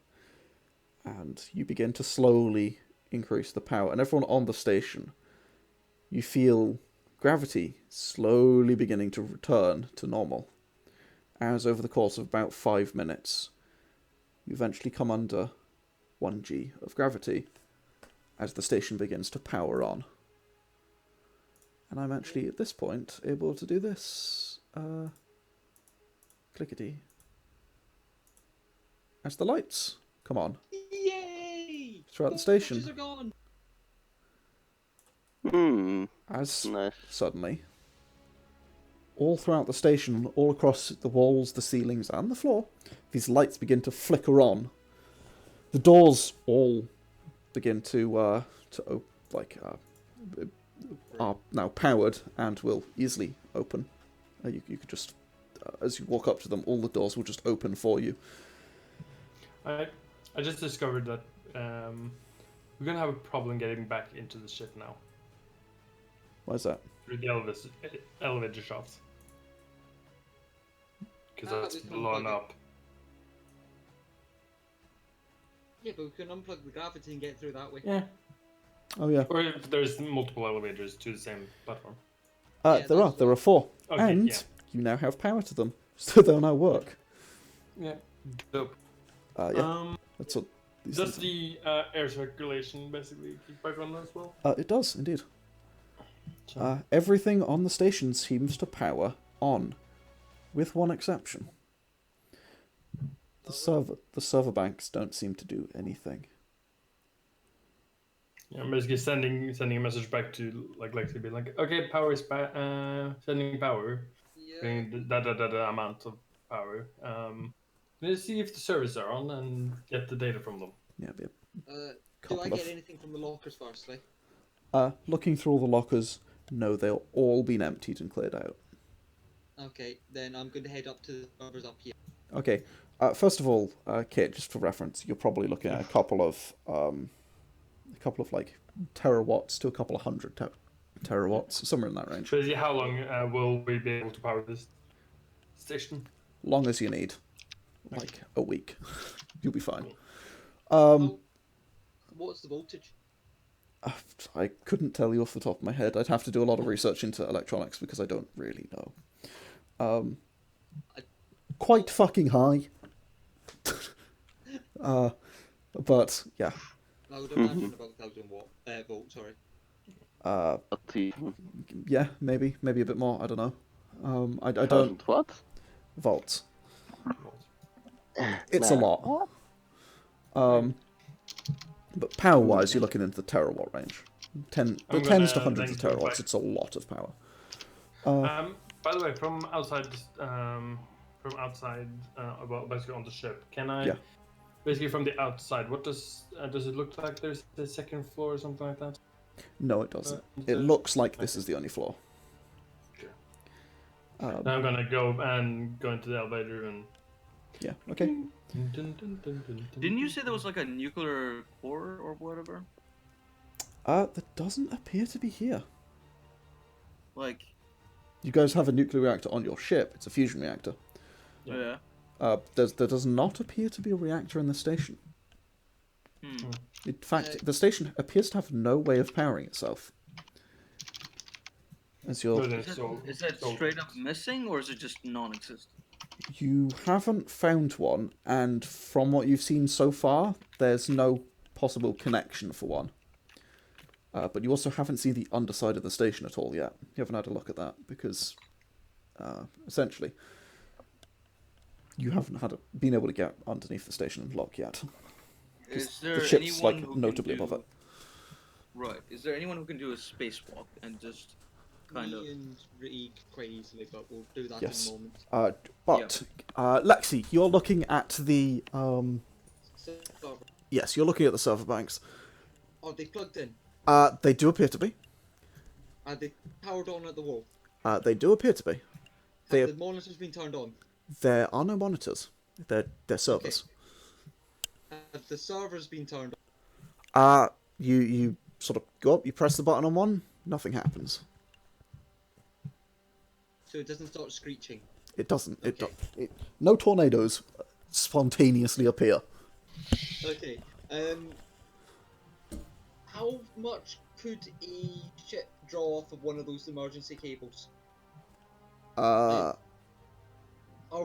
and you begin to slowly increase the power. And everyone on the station, you feel gravity slowly beginning to return to normal, as over the course of about 5 minutes, you eventually come under 1g of gravity as the station begins to power on. And I'm actually, at this point, able to do this. Clickety. As the lights come on Yay! throughout the station. Watches are gone. As Nice. suddenly, all throughout the station, all across the walls, the ceilings, and the floor, these lights begin to flicker on. The doors all begin to are now powered and will easily open. You could just, as you walk up to them, all the doors will just open for you. I just discovered that we're gonna have a problem getting back into the ship now Why is that? through the elevator shafts because that's just blown unplug it. up. Yeah, but we can unplug the gravity and get through that way. Yeah. Oh yeah, Or if there's multiple elevators to the same platform. Yeah, there are. that's There what- are 4, Okay, and yeah. you now have power to them, so they'll now work. Yeah. Dope. Yeah, that's what. These Does things- the air circulation basically keep back on as well? It does indeed. So, Everything on the station seems to power on, with one exception. The server banks don't seem to do anything. yeah, I'm basically sending a message back to like Lexie, be like, okay, power is sending power, Yeah. getting that amount of power. Let's see if the servers are on and get the data from them. Yeah, be a Do couple I of. get anything from the lockers firstly? Looking through all the lockers, no, they'll all been emptied and cleared out. Okay, then I'm going to head up to the servers up here. Okay. First of all, Kit, just for reference, you're probably looking at a couple of like terawatts to a couple of hundred terawatts, somewhere in that range. Basically, how long will we be able to power this station? Long as you need, like a week, you'll be fine. Oh, what's the voltage? I couldn't tell you off the top of my head. I'd have to do a lot of research into electronics because I don't really know. Quite fucking high. But yeah. I would imagine about 1,000 volt. Sorry. Yeah, maybe a bit more. I don't know. I don't. 1000 what? Volts. It's a lot. But power-wise, you're looking into the terawatt range. The tens to hundreds of then go terawatts. back. It's a lot of power. By the way, from outside, well, basically on the ship, can I? Yeah. Basically, from the outside, what does it look like? There's the second floor or something like that. No, it doesn't. It so- looks like this is the only floor. Okay. Um, Now I'm gonna go into the elevator and. yeah. Okay. Didn't you say there was like a nuclear core or whatever? That doesn't appear to be here. Like, You guys have a nuclear reactor on your ship. It's a fusion reactor. Yeah. yeah. There does not appear to be a reactor in the station. Hmm. In fact, the station appears to have no way of powering itself. As you're, No, then Is that so- straight up missing or is it just non-existent? you haven't found one, and from what you've seen so far, there's no possible connection for one. But you also haven't seen the underside of the station at all yet. You haven't had a look at that because, essentially, you haven't been able to get underneath the station and lock yet. Is there The ship's anyone like who can notably do... above it. Right. Is there anyone who can do a spacewalk and just kind of... Me and Reed quite easily, but we'll do that Yes. in a moment. But Lexie, you're looking at the Server. yes, you're looking at the server banks. Are they plugged in? They do appear to be. Are they powered on at the wall? They do appear to be. They Have the monitors been turned on? There are no monitors. They're servers. Have the servers been turned on? You sort of go up, you press the button on one, nothing happens. So it doesn't start screeching? It doesn't. Okay. No tornadoes spontaneously appear. Okay. How much could a ship draw off of one of those emergency cables? Are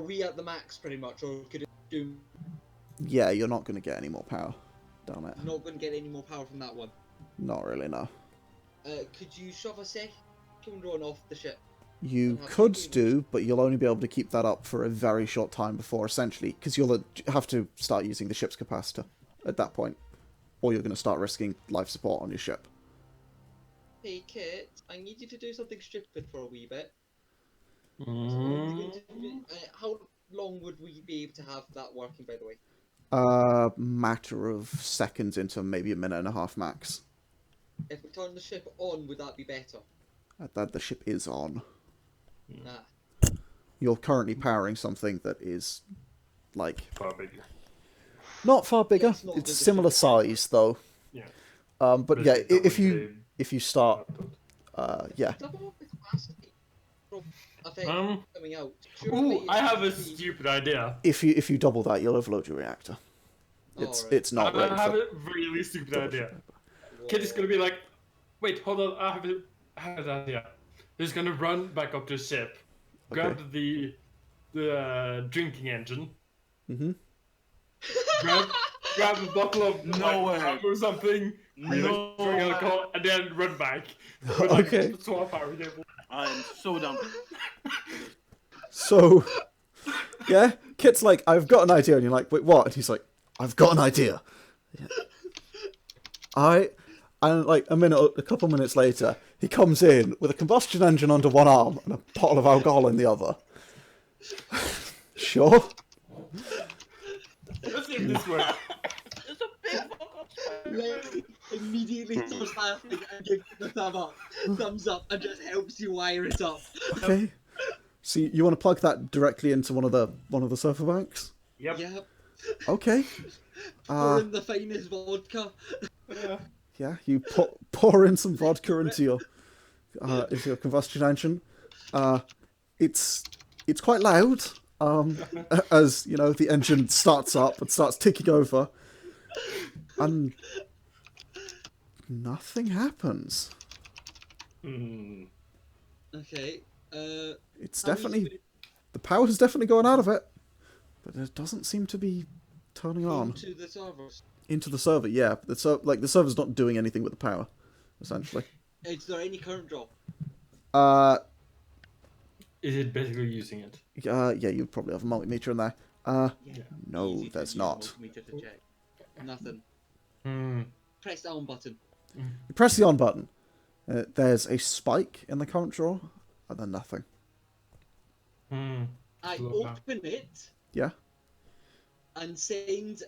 we at the max pretty much, or could it do? Yeah, you're not going to get any more power down it. Not going to get any more power from that one. Not really, no. Could you shove a second drone off the ship? You could do, but you'll only be able to keep that up for a very short time before, essentially, because you'll have to start using the ship's capacitor at that point, or you're going to start risking life support on your ship. Hey, Kit, I need you to do something stupid for a wee bit. How long would we be able to have that working, by the way? Matter of seconds into maybe a minute and a half max. If we turn the ship on, would that be better? That the ship is on. Ah. You're currently powering something that is, like... Far bigger. Not far bigger. It's not It's the similar ship. size, though. Yeah. But yeah, if you start... yeah. Double up with capacity. I think coming out. Ooh, I have a it's gonna be- stupid idea. If you double that, you'll overload your reactor. Alright. It's not ready I have for... a really stupid idea. Kid is gonna be like, wait, hold on, I have an idea. He's gonna run back up to the ship, grab the drinking engine, grab a bottle of rum or something, drink alcohol, and then run back. With, like, Okay. swap power table. I am so down. So, yeah, Kit's like, I've got an idea, and you're like, wait, what? And he's like, I've got an idea. Yeah. And like a couple minutes later, he comes in with a combustion engine under one arm and a bottle of alcohol in the other. Sure. Let's see if this works. It's a big fuck up. Lexie immediately starts laughing and gives the thumbs up, and just helps you wire it up. Okay. So you want to plug that directly into one of the server banks? Yep. Yep. Okay. Pour in the finest vodka. Yeah, you pour in some vodka into your combustion engine. It's quite loud. As you know, the engine starts up and starts ticking over, and nothing happens. Okay. It's how definitely easy the power's definitely going out of it, but it doesn't seem to be turning would it on be to the servers? into the server. Yeah, the server's not doing anything with the power, essentially. Is there any current drop? Is it basically using it? Yeah, you probably have a multimeter in there. No, Easy to there's use not. multimeter to check. Nothing. Hmm. Press the on button. You press the on button. There's a spike in the current draw, and then nothing. I Slow down. open it Yeah. and send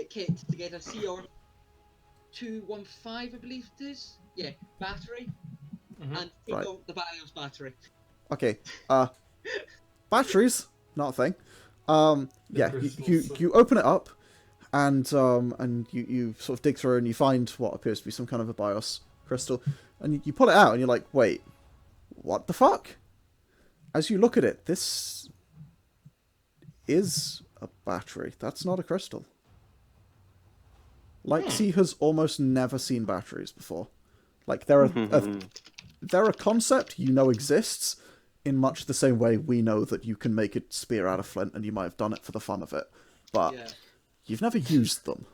Kit to get a CR215, I believe it is. Yeah, battery. And take Right. out the BIOS battery. Okay. Batteries, not a thing. Yeah, crystals. you open it up, and you sort of dig through and you find what appears to be some kind of a BIOS crystal, and you pull it out and you're like, wait, what the fuck? As you look at it, this is a battery. That's not a crystal. Lexie has almost never seen batteries before. Like they're a concept you know exists in much the same way we know that you can make a spear out of flint and you might have done it for the fun of it, but Yeah. you've never used them.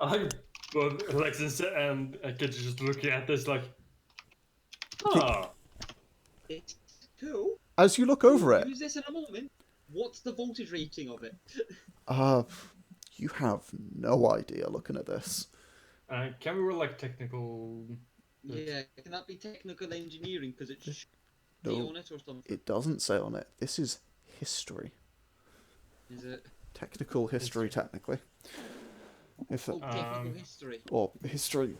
I like both Alexis and Kid just looking at this like, huh. It's cool. As you look over We'll it, use this in a moment. What's the voltage rating of it? you have no idea looking at this. Can we roll like technical? Yeah, can that be technical engineering? Because it should No. be on it or something. It doesn't say on it. This is history. Is it? Technical history, technically. If Oh, technical history. or history.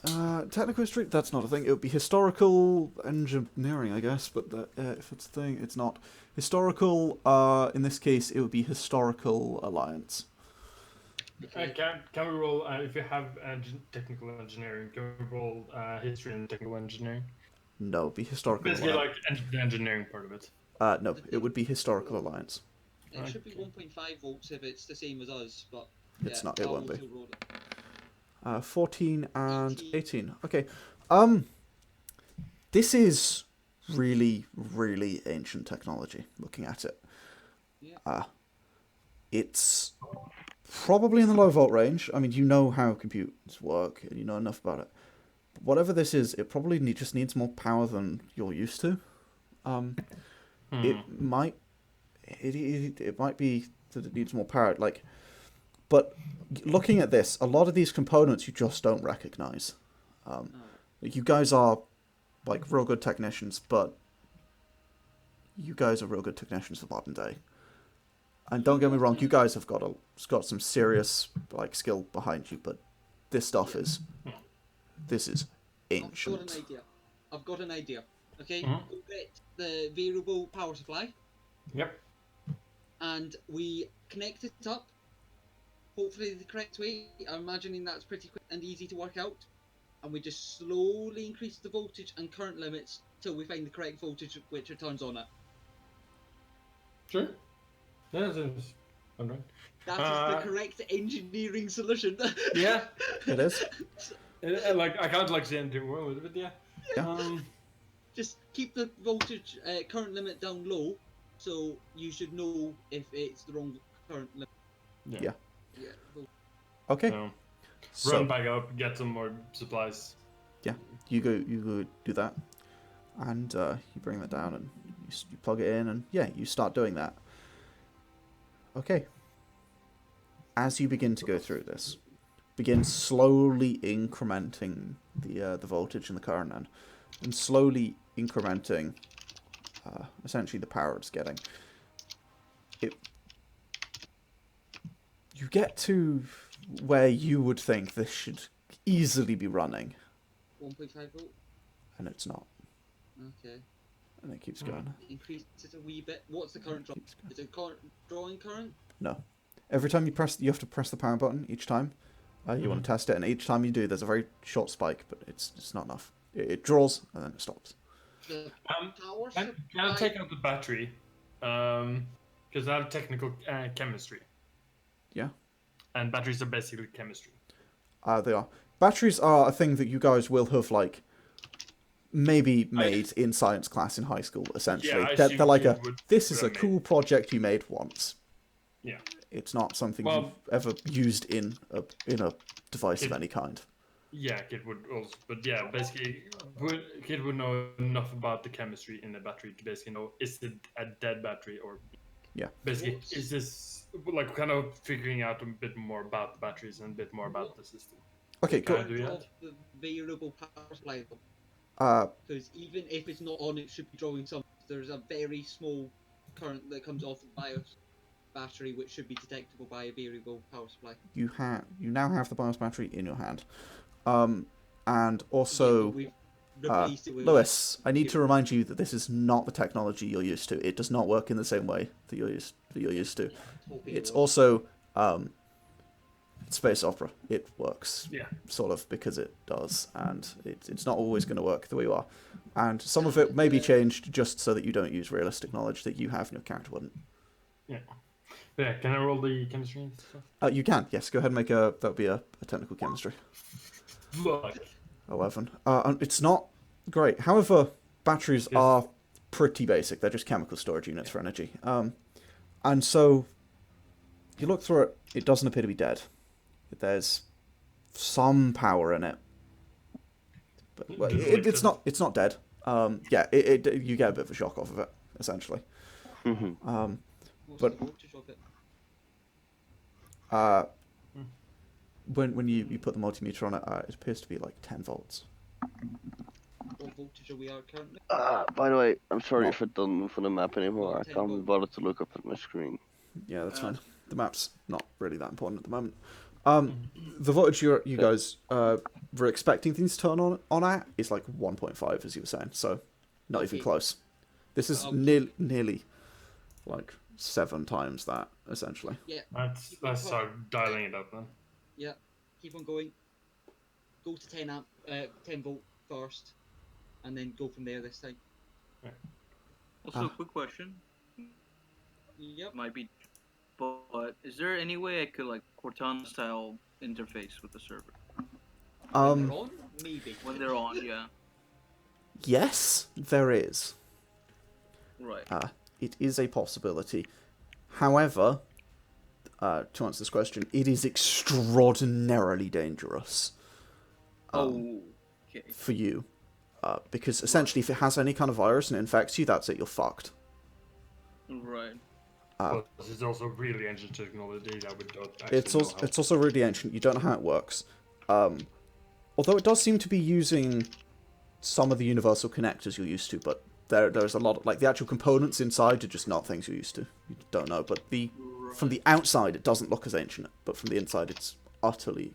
Technical history, that's not a thing. It would be historical engineering, I guess, but if it's a thing, it's not. Historical, in this case, it would be historical alliance. Can we roll, if you have technical engineering, can we roll history and technical engineering? No, it would be historical Basically alliance. like the engineering part of it. No, it would be historical alliance. It should be 1.5 volts if it's the same as us, but It's yeah, not, it I'll won't be. auto-roll it. 14 and 18. 18. Okay. This is really, really ancient technology, looking at it. Yeah. It's probably in the low volt range. I mean, you know how computers work, and you know enough about it. But whatever this is, it probably just needs more power than you're used to. It might be that it needs more power. But looking at this, a lot of these components you just don't recognize. You guys are real good technicians, but you guys are real good technicians of modern day. And don't get me wrong, you guys have got some serious skill behind you, but this stuff is ancient. I've got an idea. Okay, we'll get the variable power supply. Yep. And we connect it up. Hopefully the correct way. I'm imagining that's pretty quick and easy to work out. And we just slowly increase the voltage and current limits till we find the correct voltage which it turns on at. Sure. Yeah, that's right. That is the correct engineering solution. Yeah. It is. I can't see anything wrong with it, but yeah. Just keep the voltage current limit down low, so you should know if it's the wrong current limit. Yeah. Yeah. Okay. So, run back up, get some more supplies. Yeah, you go do that, and you bring that down and you plug it in, and you start doing that. Okay. As you begin to go through this, begin slowly incrementing the voltage and the current, and slowly incrementing essentially the power it's getting. You get to where you would think this should easily be running. 1.5 volt? And it's not. Okay. And it keeps going. Increase it a wee bit. What's the current draw? Is it drawing current? No. Every time you have to press the power button each time. You want to test it, and each time you do, there's a very short spike, but it's not enough. It draws, and then it stops. The power can I take out the battery? Because I have technical chemistry. Yeah. And batteries are basically chemistry. They are. Batteries are a thing that you guys will have, maybe made in science class in high school, essentially. Yeah, they're like this is a cool project you made once. Yeah. It's not something you've ever used in a device of any kind. Yeah, Kid would also, but yeah, basically, Kid would know enough about the chemistry in the battery to basically know, is it a dead battery or... Yeah. Basically, is this kind of figuring out a bit more about the batteries and a bit more about the system? Okay, cool. The variable power supply. Because even if it's not on, it should be drawing some. There's a very small current that comes off the BIOS battery, which should be detectable by a variable power supply. You now have the BIOS battery in your hand, and also. Lewis, I need to remind you that this is not the technology you're used to. It does not work in the same way that you're used to. It's also space opera. It works, sort of, because it does, and it's not always going to work the way you are. And some of it may be changed just so that you don't use realistic knowledge that you have and your character wouldn't. Yeah. Yeah. Can I roll the chemistry and stuff? You can. Yes. Go ahead and make that would be a technical chemistry. Look. 11. It's not great. However, batteries are pretty basic. They're just chemical storage units for energy. And so, you look through it, it doesn't appear to be dead. There's some power in it. But it's not dead. You get a bit of a shock off of it, essentially. What's but the voltage of it? When you put the multimeter on it, it appears to be 10 volts. What voltage are we at currently? By the way, I'm sorry if I don't move on the map anymore. I can't be bothered to look up at my screen. Yeah, that's fine. The map's not really that important at the moment. The voltage you guys were expecting things to turn on at is 1.5, as you were saying, so not even close. This is nearly 7 times that, essentially. Yeah. Let's start dialing it up then. Yeah. Keep on going. Go to 10 volt first, and then go from there this time. Yeah. Also, quick question. Yep. Might be, but is there any way I could Cortana style interface with the server? When they're on? Maybe. When they're on, yeah. Yes, there is. Right. It is a possibility. However, to answer this question, it is extraordinarily dangerous. Okay. For you. Because essentially, if it has any kind of virus and it infects you, that's it, you're fucked. Right. But it's also really ancient technology that we don't actually know It's also really ancient. You don't know how it works. Although it does seem to be using some of the universal connectors you're used to, but there's a lot of, like, the actual components inside are just not things you're used to. You don't know, but from the outside it doesn't look as ancient, but from the inside it's utterly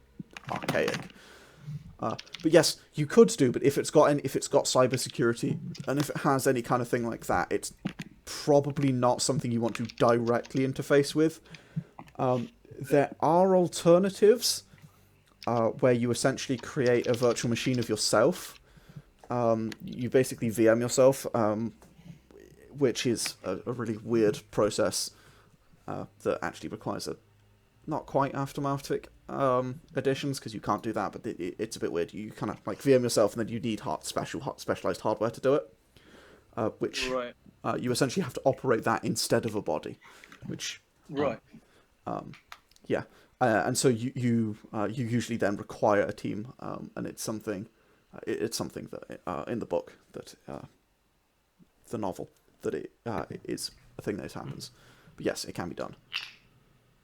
archaic. But yes, you could do. But if it's got cybersecurity, and if it has any kind of thing like that, it's probably not something you want to directly interface with. There are alternatives where you essentially create a virtual machine of yourself. You basically VM yourself, which is a really weird process that actually requires not quite aftermath additions, because you can't do that, but it's a bit weird. You kind of like VM yourself, and then you need specialized hardware to do it, which you essentially have to operate that instead of a body, which yeah, and so you usually then require a team, and it's something that in the book, that the novel, that it is a thing that happens. But yes, it can be done.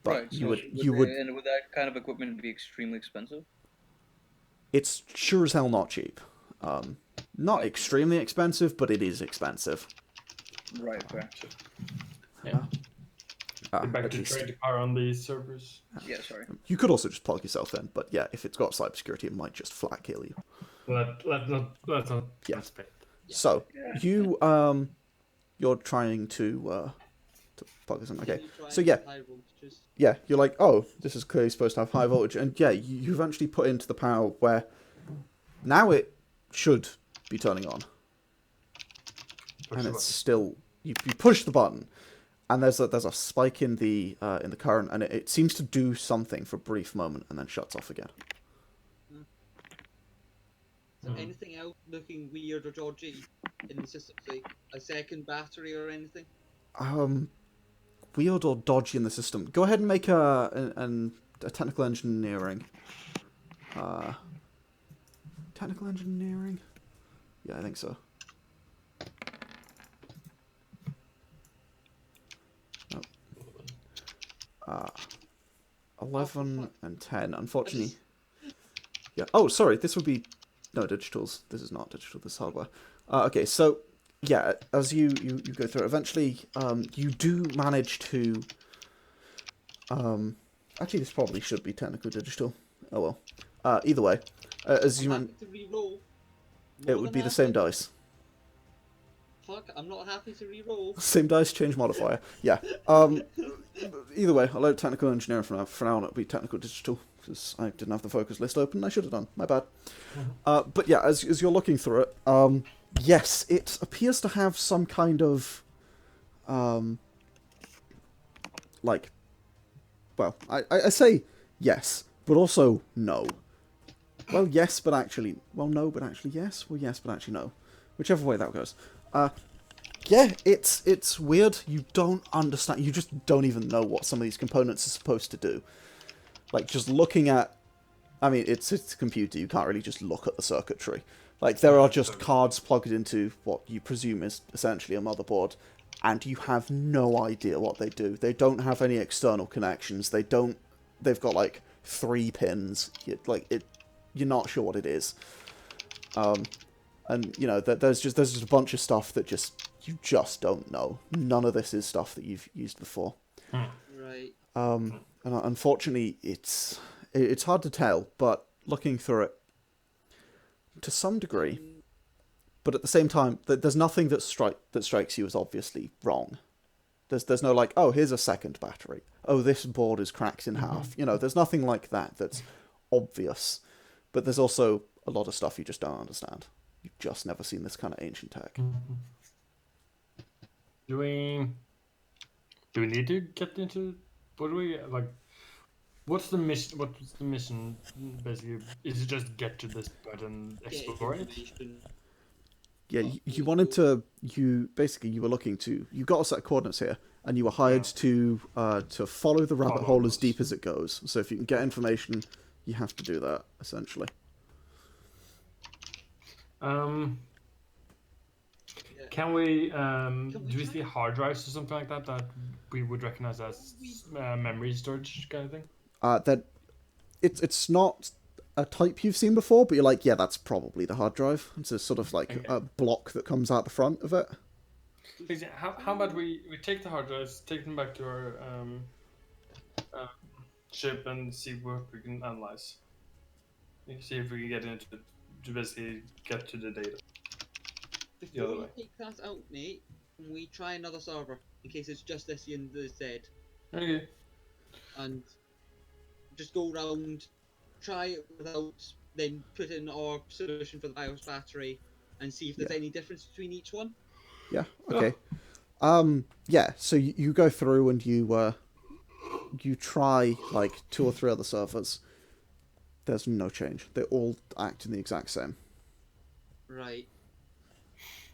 But and would that kind of equipment be extremely expensive? It's sure as hell not cheap. Not extremely expensive, but it is expensive. Right, fair. Yeah. Back to trade the car on these servers. Yeah, sorry. You could also just plug yourself in, but yeah, if it's got cybersecurity, it might just flat kill you. Let's not. Yeah. So you're trying to plug this in. Okay. So yeah, you're like, oh, this is clearly supposed to have high voltage, and yeah, you eventually put into the power where now it should be turning on, and it's still you push the button, and there's a spike in the current, and it seems to do something for a brief moment, and then shuts off again. Is there anything else looking weird or dodgy in the system? Like a second battery or anything? Weird or dodgy in the system. Go ahead and make a technical engineering. Technical engineering? Yeah, I think so. Oh. 11 and 10. Unfortunately. Yeah. Oh, sorry. This would be... No, digitals. This is not digital. This is hardware. Okay, so... Yeah, as you go through it, eventually you do manage to... actually, this probably should be technical digital. Oh well. Either way, as you it would be the same dice. Fuck, I'm not happy to re-roll. Same dice, change modifier. Yeah. Either way, I'll load technical engineering for now, and it'll be technical digital, because I didn't have the focus list open. I should have done. My bad. But yeah, as you're looking through it, yes, it appears to have some kind of, like, well, I say yes, but also no. Well, yes, but actually, well, no, but actually yes. Well, yes, but actually no. Whichever way that goes. Yeah, it's weird. You don't understand. You just don't even know what some of these components are supposed to do. Like, just looking at... I mean, it's a computer. You can't really just look at the circuitry. Like, there are just cards plugged into what you presume is essentially a motherboard, and you have no idea what they do. They don't have any external connections. They've got, like, 3 pins. You're not sure what it is. And, you know, there's just a bunch of stuff that you just don't know. None of this is stuff that you've used before. Right. And unfortunately, it's hard to tell, but looking through it, to some degree, but at the same time, there's nothing that strikes you as obviously wrong. There's no like, oh, here's a second battery. Oh, this board is cracked in half. You know, there's nothing like that that's obvious. But there's also a lot of stuff you just don't understand. You've just never seen this kind of ancient tech. Do we need to get into... What do we... Like, what's the mission? What's the mission, basically? Is it just get to this part and explore it? Yeah, you wanted to... You were looking to... You've got a set of coordinates here. and you were hired to follow the rabbit hole as deep as it goes. So if you can get information, you have to do that, essentially. Can we do we see hard drives or something like that we would recognize as memory storage kind of thing? That it's not a type you've seen before, but you're like, yeah, that's probably the hard drive. It's a sort of like a block that comes out the front of it. How about we take the hard drives, take them back to our ship, and see what we can analyze. See if we can get into it to basically get to the data. Before we take that out, mate, can we try another server in case it's just this and the Z? Okay. And just go around, try it without, then put in our solution for the BIOS battery, and see if there's any difference between each one. Yeah. Okay. Yeah. So you go through and you try like 2 or 3 other servers. There's no change. They all act in the exact same. Right.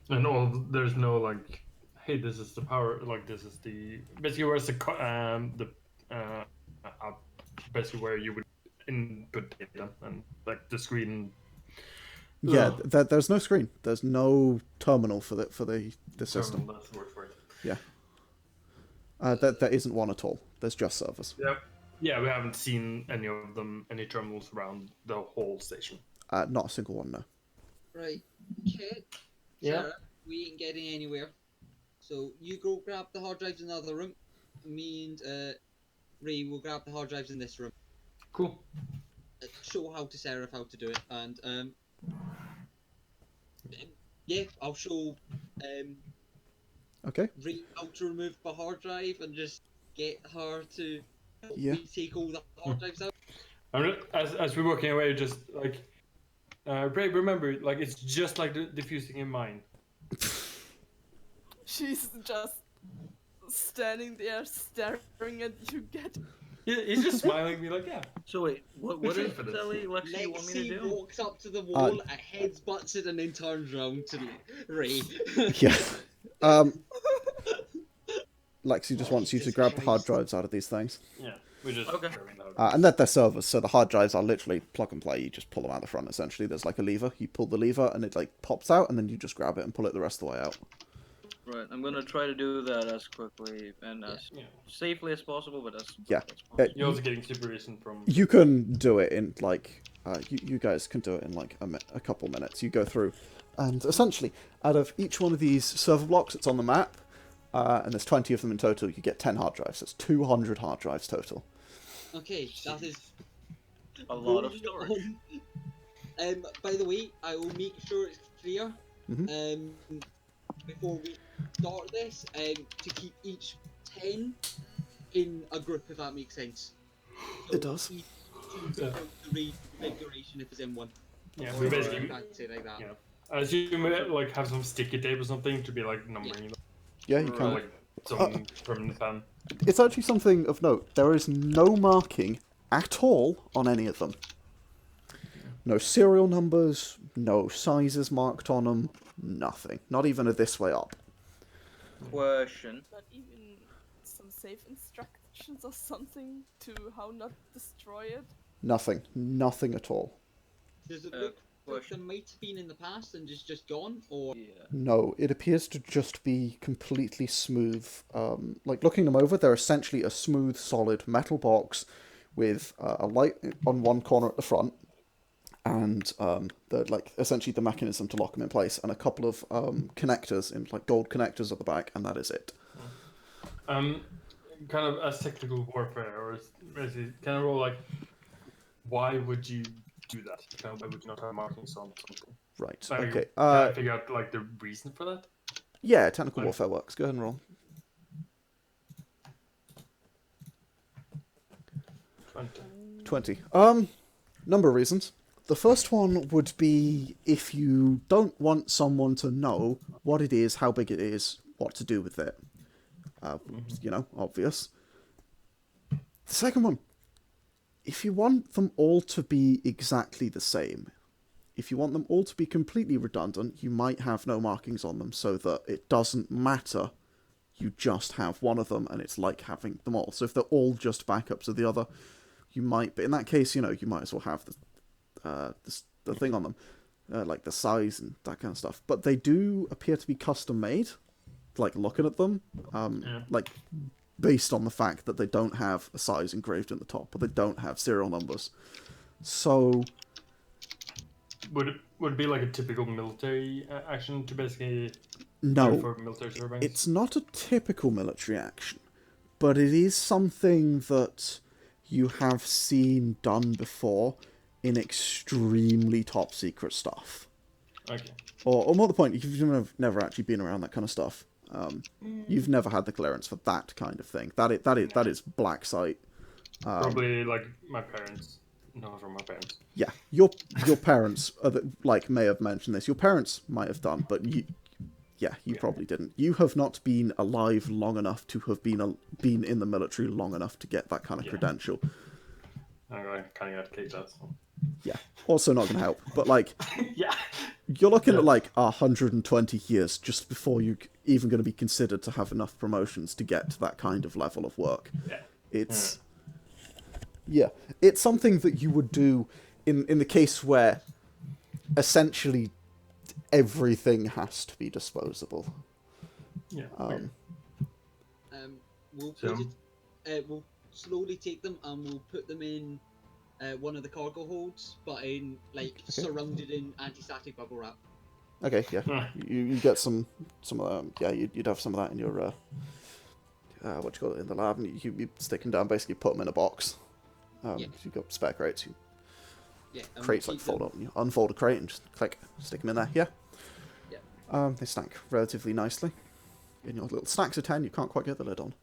And there's no like, hey, this is the power. Like this is the basically where's the basically where you would input data and like the screen. Yeah, there's no screen. There's no terminal for the system. That's the word for it. Yeah. There isn't one at all. There's just servers. Yep. Yeah, we haven't seen any of them, any terminals around the whole station. Not a single one, no. Right. Okay. Yeah. Sarah, we ain't getting anywhere. So you go grab the hard drives in the other room. Me and Ray will grab the hard drives in this room. Cool. Show how to Seraph how to do it, and yeah, I'll show Okay. Ray how to remove the hard drive and just get her to help Yeah. me take all the hard drives out. As we're walking away, just like Ray, remember, like it's just like the diffusing in mine. She's just standing there staring at you. He's just smiling at me like, yeah. So wait, what is it, Lexie, you want me to Lexie do? walks up to the wall, headbutts it, and then turns round to Ray. Yeah. Lexie just wants you to grab the hard drives out of these things. Yeah, we just Okay. And they're servers, so the hard drives are literally plug and play. You just pull them out the front, essentially. There's like a lever. You pull the lever, and it like pops out, and then you just grab it and pull it the rest of the way out. Right, I'm gonna try to do that as quickly and as safely as possible, but as You're also getting supervision from. You can do it in like you guys can do it in like a couple minutes. You go through, and essentially, out of each one of these server blocks, it's on the map, and there's 20 of them in total. You get 10 hard drives. That's 200 hard drives total. Okay, that is a lot of storage. By the way, I will make sure it's clear. Before we start this, to keep each 10 in a group, if that makes sense. So It does. each to read configuration if it's in one. Yeah, Or we basically. I can't say like that. Yeah. I assume like have some sticky tape or something to be like numbering them. Yeah, you Or can. like some from the pan. It's actually something of note. There is no marking at all on any of them. No serial numbers, no sizes marked on them, nothing. Not even a this way up. Question. Not even some safe instructions or something to how not destroy it. Nothing. Nothing at all. Does it look like there might have been in the past and just gone, or? Yeah. No, it appears to just be completely smooth. Like looking them over, they're essentially a smooth, solid metal box with a light on one corner at the front, and the like essentially the mechanism to lock them in place, and a couple of connectors in like gold connectors at the back, and that is it. Kind of as technical warfare, or basically kind of role like, why would you do that? Kind of, why would you not have markings on something? Right. Like, Okay. Can I figure out like the reason for that? Yeah, technical warfare works. Go ahead and roll. 20. Number of reasons. The first one would be if you don't want someone to know what it is, how big it is, what to do with it. You know, obvious. The second one, if you want them all to be exactly the same, if you want them all to be completely redundant, you might have no markings on them so that it doesn't matter. you just have one of them, and it's like having them all. So if they're all just backups of the other, you might. But in that case, you might as well have the thing on them, like the size and that kind of stuff. But they do appear to be custom made. Like looking at them, like based on the fact that they don't have a size engraved in the top, or they don't have serial numbers. So would it be like a typical military action to basically no, for military surveillance? It's not a typical military action, but it is something that you have seen done before in extremely top secret stuff. Okay. Or more the point, you've never actually been around that kind of stuff. You've never had the clearance for that kind of thing. That is black site. Probably like my parents. No, from my parents. Yeah, your parents may have mentioned this. Your parents might have done, but you probably didn't. You have not been alive long enough to have been in the military long enough to get that kind of credential. I'm kind of got kicked out. So. Yeah, also not going to help. But yeah, you're looking at 120 years just before you're even going to be considered to have enough promotions to get to that kind of level of work. Yeah. It's something that you would do in the case where essentially everything has to be disposable. Yeah. We'll slowly take them and we'll put them in one of the cargo holds, but surrounded in anti-static bubble wrap. Okay, yeah. You get some of that. Yeah, you'd have some of that in your what you call it in the lab, and you stick them down. Basically, put them in a box. You've got spare crates. Crates fold up. You unfold a crate and just stick them in there. Yeah. Yeah. They stack relatively nicely in your little stacks of 10. You can't quite get the lid on.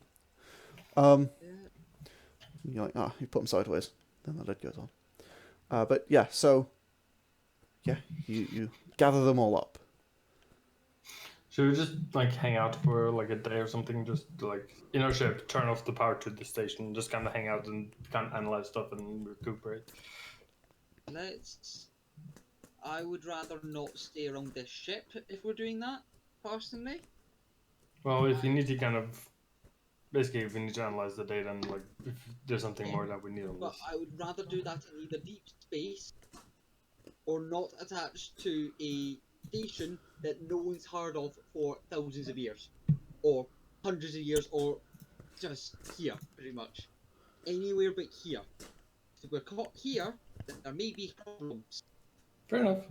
You're like, you put them sideways, then the lid goes on. But yeah, so you gather them all up. Should we just hang out for a day or something? Just in our ship, turn off the power to the station, just kind of hang out and kind of analyze stuff and recuperate. I would rather not stay around this ship if we're doing that, personally. Well, if you need to basically, if we need to analyze the data and if there's something more that we need on But this. I would rather do that in either deep space or not attached to a station that no one's heard of for thousands of years, or hundreds of years, or just here, pretty much. Anywhere but here. If we're caught here, then there may be problems. Fair enough.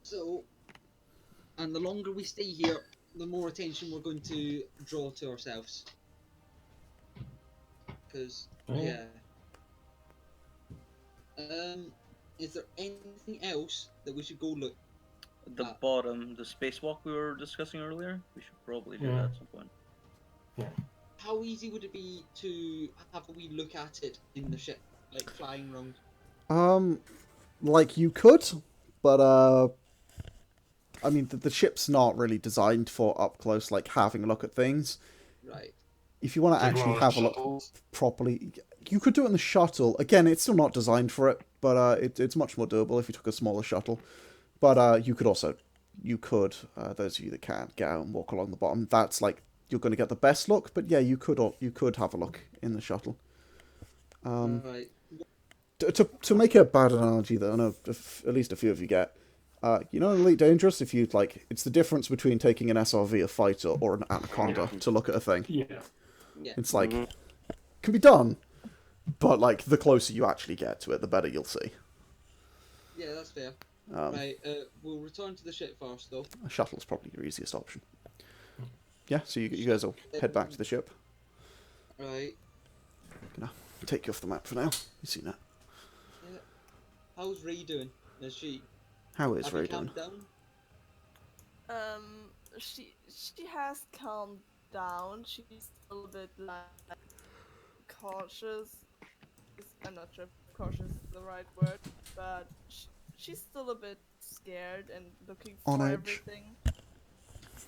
So, and the longer we stay here, the more attention we're going to draw to ourselves. Because, is there anything else that we should go look At the bottom, the spacewalk we were discussing earlier, we should probably do that at some point. Yeah. How easy would it be to have a wee look at it in the ship, flying around? You could, but I mean, the ship's not really designed for up close, having a look at things. Right. If you want to actually have a look properly, you could do it in the shuttle. Again, it's still not designed for it, but it's much more doable if you took a smaller shuttle. But you could, those of you that can, get out and walk along the bottom. That's you're going to get the best look, but yeah, you could have a look in the shuttle. Right. To make a bad analogy that I know at least a few of you get, Elite Dangerous, if you it's the difference between taking an SRV, a fighter, or an Anaconda to look at a thing. Yeah. It's can be done, but the closer you actually get to it, the better you'll see. Yeah, that's fair. Right, we'll return to the ship first, though. A shuttle's probably your easiest option. Yeah, so you guys will head back to the ship. Right. Gonna take you off the map for now. You've seen that. Yeah. How's Ray doing? Is she? How is Ray doing? Down? She has calmed down. She's still a bit cautious. I'm not sure if cautious is the right word, but she's still a bit scared and looking for on edge. Everything.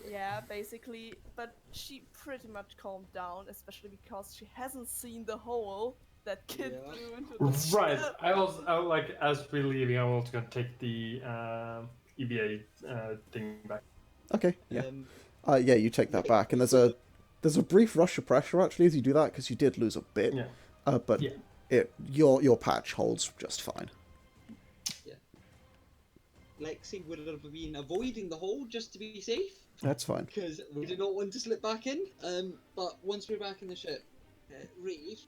Yeah, basically, but she pretty much calmed down, especially because she hasn't seen the hole that kid blew into the ship. Right. I was as we're leaving, I'm also gonna take the EVA thing back. Okay. Yeah. Yeah, you take that back, and there's a brief rush of pressure actually as you do that because you did lose a bit. Yeah. But your patch holds just fine. Yeah. Lexie would have been avoiding the hole just to be safe. That's fine. Because we do not want to slip back in. But once we're back in the ship, Reeve,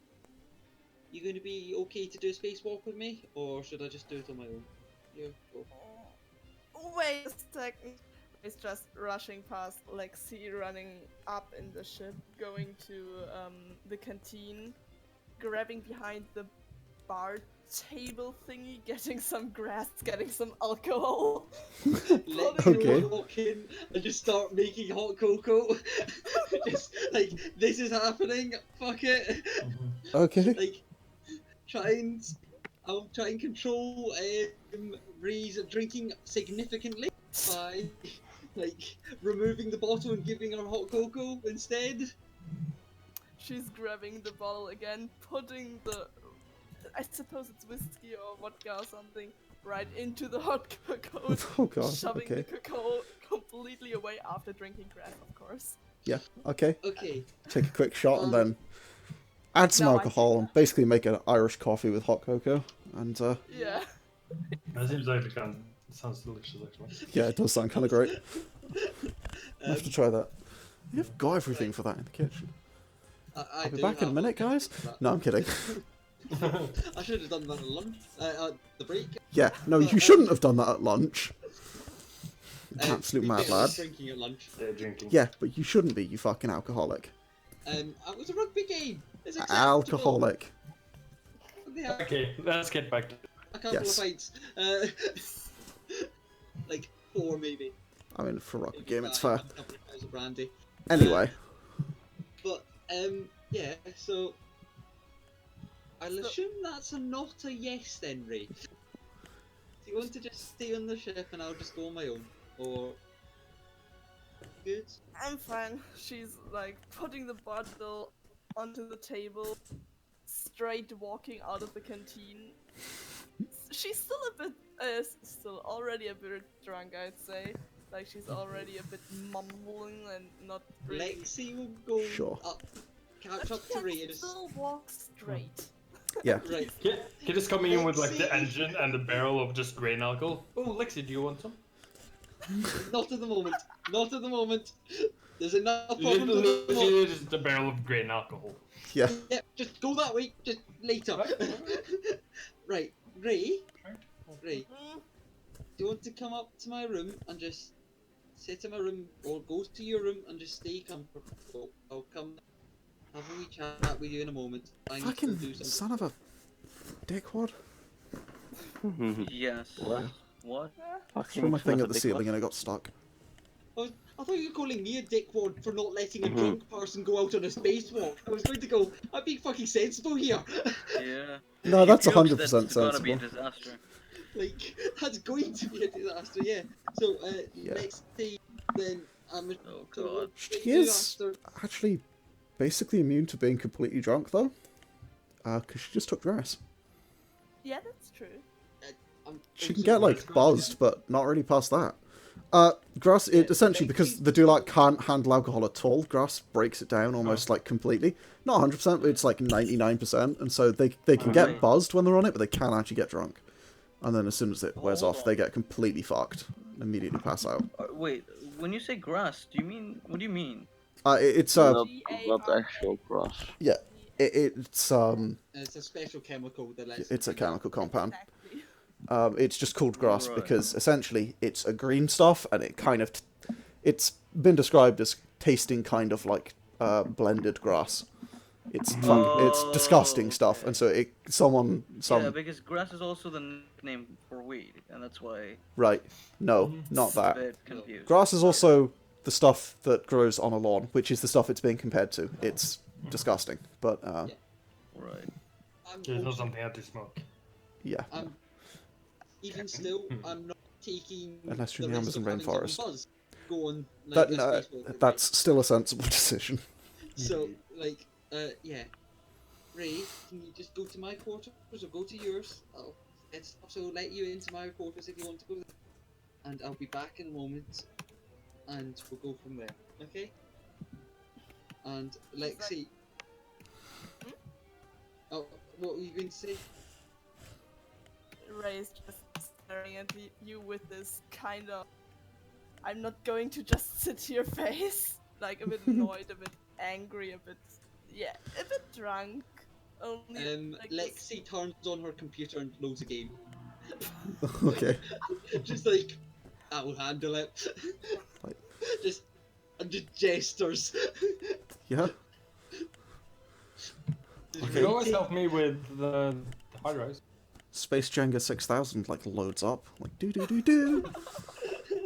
you going to be okay to do a spacewalk with me, or should I just do it on my own? You go. Wait a second. It's just rushing past Lexie, running up in the ship, going to the canteen, grabbing behind the bar table thingy, getting some grass, getting some alcohol. Okay. Walk in and just start making hot cocoa. Just like, this is happening. Fuck it. Okay. Like, I'll try and control Ree's drinking significantly by like removing the bottle and giving her hot cocoa instead. She's grabbing the bottle again, putting the, I suppose it's whiskey or vodka or something, right into the hot cocoa. Oh god. Shoving Okay. the cocoa completely away after drinking grass, of course. Yeah. Okay. Okay. Take a quick shot and then add some No, I alcohol think- and basically make an Irish coffee with hot cocoa. And Yeah. That seems like sounds delicious actually. yeah, it does sound kind of great. I have to try that. You've got everything for that in the kitchen. I'll be back in a minute, guys. No, I'm kidding. I should have done that at lunch, at the break. Yeah, no, you shouldn't have done that at lunch. Absolute We mad did lad. Drinking at lunch. They're drinking. Yeah, but you shouldn't be, you fucking alcoholic. It was a rugby game. It's acceptable. Alcoholic. Yeah, Okay, let's get back to a couple Yes. of pints. Like 4 maybe. I mean, for a rugby Maybe game, it's 5, fair. a couple of bottles of brandy. Anyway, But yeah. So I'll So- assume that's not a yes then, Ray. Do you want to just stay on the ship and I'll just go on my own, or good? I'm fine. She's like putting the bottle onto the table, straight walking out of the canteen. She's still a bit, still already a bit drunk, I'd say. Like she's already a bit mumbling and not really. Lexie will go Sure. up, catch up to Ray and just Still walk straight. yeah. right. Kid is coming in with like the engine and the barrel of just grain alcohol. Oh, Lexie, do you want some? Not at the moment. Not at the moment. There's enough problems at the moment. Literally just the barrel of grain alcohol. Yeah. Yeah, just go that way. Just later. Right, Ray. Ray, Mm, do you want to come up to my room and just sit in my room, or go to your room and just stay comfortable? I'll come have a wee chat with you in a moment. I need to Fucking do something. son of a dickwad. Yes. What? What? Threw my thing at the ceiling and it got stuck. I thought you were calling me a dickwad for not letting a Mhm. drunk person go out on a spacewalk. I was going to go, I'm being fucking sensible here. Yeah. No, If that's he pukes, 100% That's gonna be a sensible. disaster. Like, that's going to be a disaster, yeah. So, Yeah. next day, then, I'm Oh god. She is actually basically immune to being completely drunk, though. Because she just took grass. yeah, that's true. She can get, like, buzzed, but not really past that. Grass, it essentially, because the Dulac can't handle alcohol at all, grass breaks it down almost, like, completely. Not 100%, but it's, like, 99%, and so they can get Right. buzzed when they're on it, but they can actually get drunk. And then as soon as it wears Hold off, on. they get completely fucked and immediately pass out. Wait, when you say grass, do you mean what do you mean? It's, Not, G-A-R-A. not actual grass. yeah, it's It's a special chemical that lets it's a chemical compound. Exactly. It's just called grass Right. because essentially it's a green stuff, and it kind of it's been described as tasting kind of like blended grass. It's it's disgusting stuff, Okay. and so Yeah, because grass is also the nickname for weed, and that's why right, no, not I'm a that. bit confused. Grass is also the stuff that grows on a lawn, which is the stuff it's being compared to. It's disgusting, but Right. It's not something I have to smoke. yeah. Even still, I'm not taking Unless you're in the the risk Amazon of having rainforest. someone buzz go on That like a no, spacewalk with that's still a sensible decision. me. So like yeah, Ray, can you just go to my quarters or go to yours? I'll also let you into my quarters if you want to go there. And I'll be back in a moment. and we'll go from there. Okay. And Lexie. Oh, what were you going to say? Ray is just staring at you with this kind of I'm not going to just sit here face. Like a bit annoyed, a bit angry, a bit a bit drunk. Only like Lexie turns on her computer and loads a game. Okay. Just like, I will handle it. Like- just gestures. Yeah. You can always help me with the hard drives. Space Jenga 6000 like loads up, like do do do do.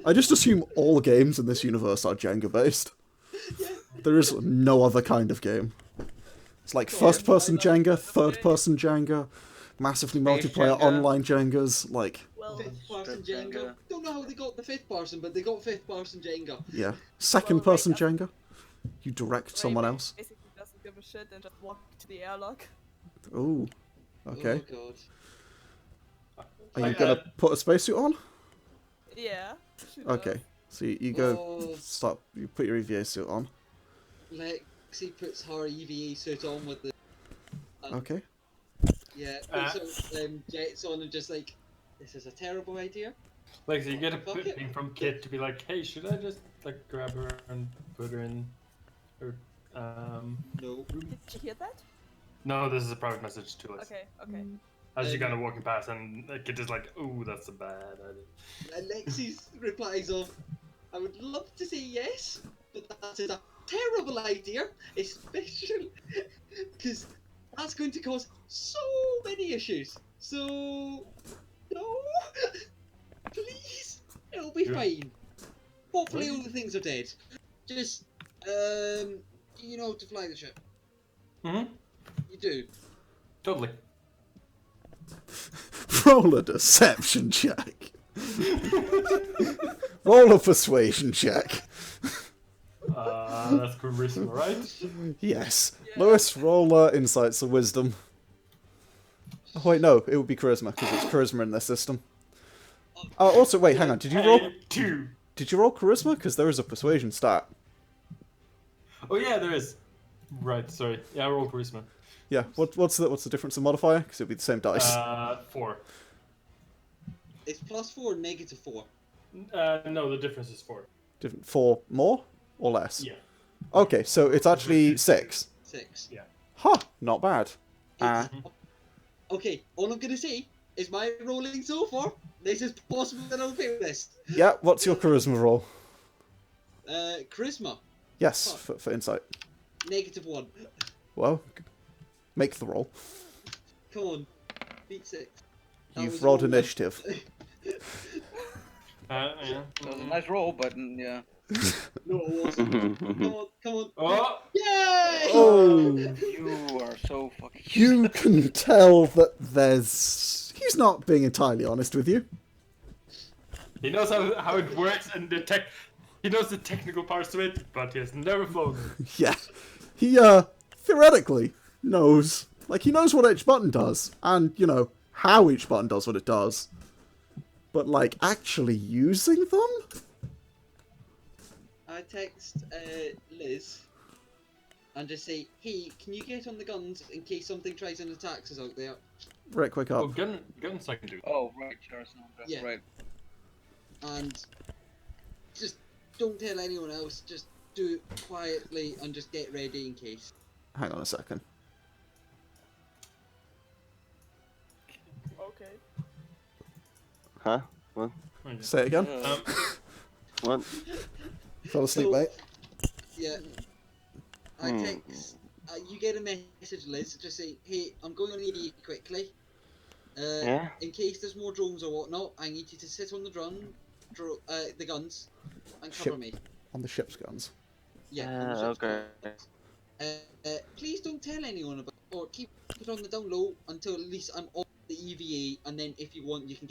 I just assume all games in this universe are Jenga based. There is no other kind of game. It's like first person Jenga, third person Jenga, massively multiplayer Jenga. online Jengas, like Fifth person Jenga. Jenga. Don't know how they got the fifth person, but they got fifth person Jenga. yeah. Second person Ray- Jenga. You direct someone else. Basically doesn't give a shit and just walk to the airlock. Ooh. Okay. Oh god. Are you gonna put a spacesuit on? Yeah. she does. Okay. So you go Oh. stop. You put your EVA suit on. Lexie puts her EVA suit on with the Okay. puts her jets on and just like, this is a terrible idea. Like, so you get a Fuck it. thing from Kit to be like, hey, should I just like grab her and put her in her No. room? Did you hear that? No, this is a private message to us. Okay, okay. As you're kind of walking past, and Kit is like, "Ooh, that's a bad idea." And Lexie's replies of, I would love to say yes, but that is a terrible idea, especially because that's going to cause so many issues. So, no, please, it'll be Yeah. fine. Hopefully all the things are dead. Just, you know how to fly the ship? Mm-hmm. You do. Totally. Roll a deception check. Roll a persuasion check. That's charisma, right? Yes. Yeah. Lewis, roll insights or wisdom. Oh wait, no, it would be charisma because it's charisma in their system. Also, wait, hang on. Did you roll? 2. Did you roll charisma? Because there is a persuasion stat. Oh yeah, there is. Right. Sorry. Yeah, I rolled charisma. Yeah. What's the difference in modifier? Because it'd be the same dice. 4. It's +4, -4. No, the difference is 4. Different 4 more or less? Yeah. Okay, so it's actually 6. 6. Huh. Not bad. Okay, all I'm gonna say is my rolling so far, this is possible that I'll fail this. Yeah. What's your charisma roll? Charisma, Yes, for insight. -1. Well, make the roll. Come on, beat 6. That You've was rolled all- initiative. Yeah. It was a nice roll, but yeah. No, it wasn't. Come on. Oh. Yay! Oh. You are so fucking. You can tell that there's... He's not being entirely honest with you. He knows how it works and he knows the technical parts to it, but he has never flown. Yeah. He, theoretically knows. Like, he knows what each button does. And, you know, how each button does what it does. But, like, actually using them? I text Liz and just say, hey, can you get on the guns in case something tries and attacks us out there? Right, quick Oh, up. guns I can do. Oh, right, Charlissandra. Yeah. Right. And just don't tell anyone else, just do it quietly and just get ready in case. Hang on a second. Okay. Huh? What? Oh, yeah. Say it again. What? Fell asleep, So- mate. Yeah. I text, you get a message, Liz, just say, hey, I'm going on ED quickly. Yeah? In case there's more drones or whatnot, I need you to sit on the the guns and cover Ship. me. On the ship's guns. Yeah. on the ship's Okay. guns. Please don't tell anyone about or keep it on the down low until at least I'm on the EVA, and then if you want, you can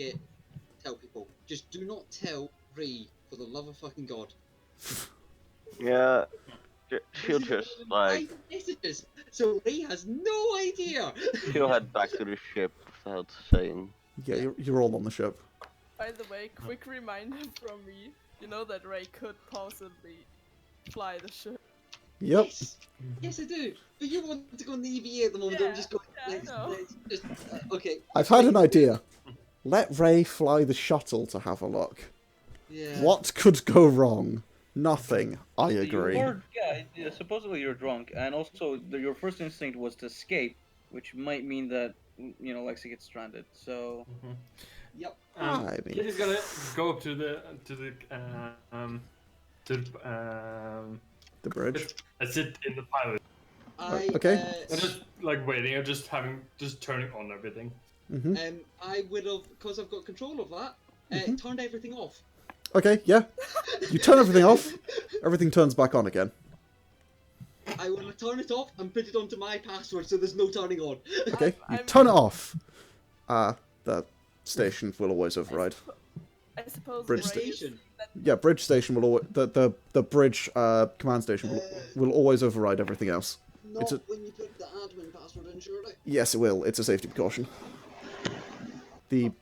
tell people. Just do not tell Ray, for the love of fucking God. Yeah. She'll This is just, all in like, private messages, so Ray has no idea. she'll head back to the ship without saying. Yeah, you're all on the ship. By the way, quick reminder from me. You know that Ray could possibly fly the ship. Yep. Yes, I do. But you want to go on the EVA at the moment. I'm just going. I know. Just, okay. I've had an idea. Let Ray fly the shuttle to have a look. Yeah. What could go wrong? Nothing. I agree. Yeah, supposedly you're drunk, and also your first instinct was to escape, which might mean that Lexie gets stranded. So. Yep. I mean- He's gonna go up to the The bridge. and sit in the pilot. Okay. And just like waiting and just turning on everything. I would have, because I've got control of that, turned everything off. Okay, yeah. You turn everything off, everything turns back on again. I will turn it off and put it onto my password so there's no turning on. Okay, you turn it off. The station will always override. I suppose Bridge Ray station. Yeah, bridge station will always the bridge command station will always override everything else. Not when you put the admin password in, surely. Yes, it will. It's a safety precaution. The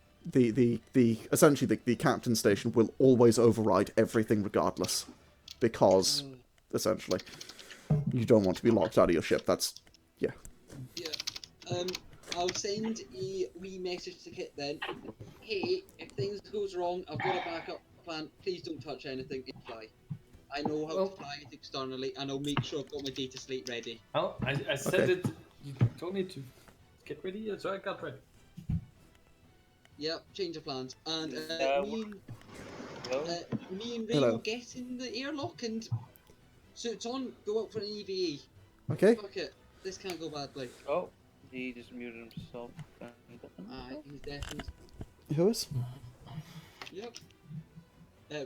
essentially the captain station will always override everything regardless, because essentially you don't want to be locked out of your ship. That's yeah. Yeah. I'll send a wee message to Kit then. Hey, if things goes wrong, I've got a backup plan. Please don't touch anything and fly. I know how to fly it externally, and I'll make sure I've got my data slate ready. Well, I said it. You don't need to get ready yet, so I got ready. Yep, change of plans. And me and Ray Hello. will get in the airlock and suits on, go out for an EVA. Okay. Fuck it, this can't go badly. Oh, he just muted himself. Aye, he's definitely. Who is? Yep.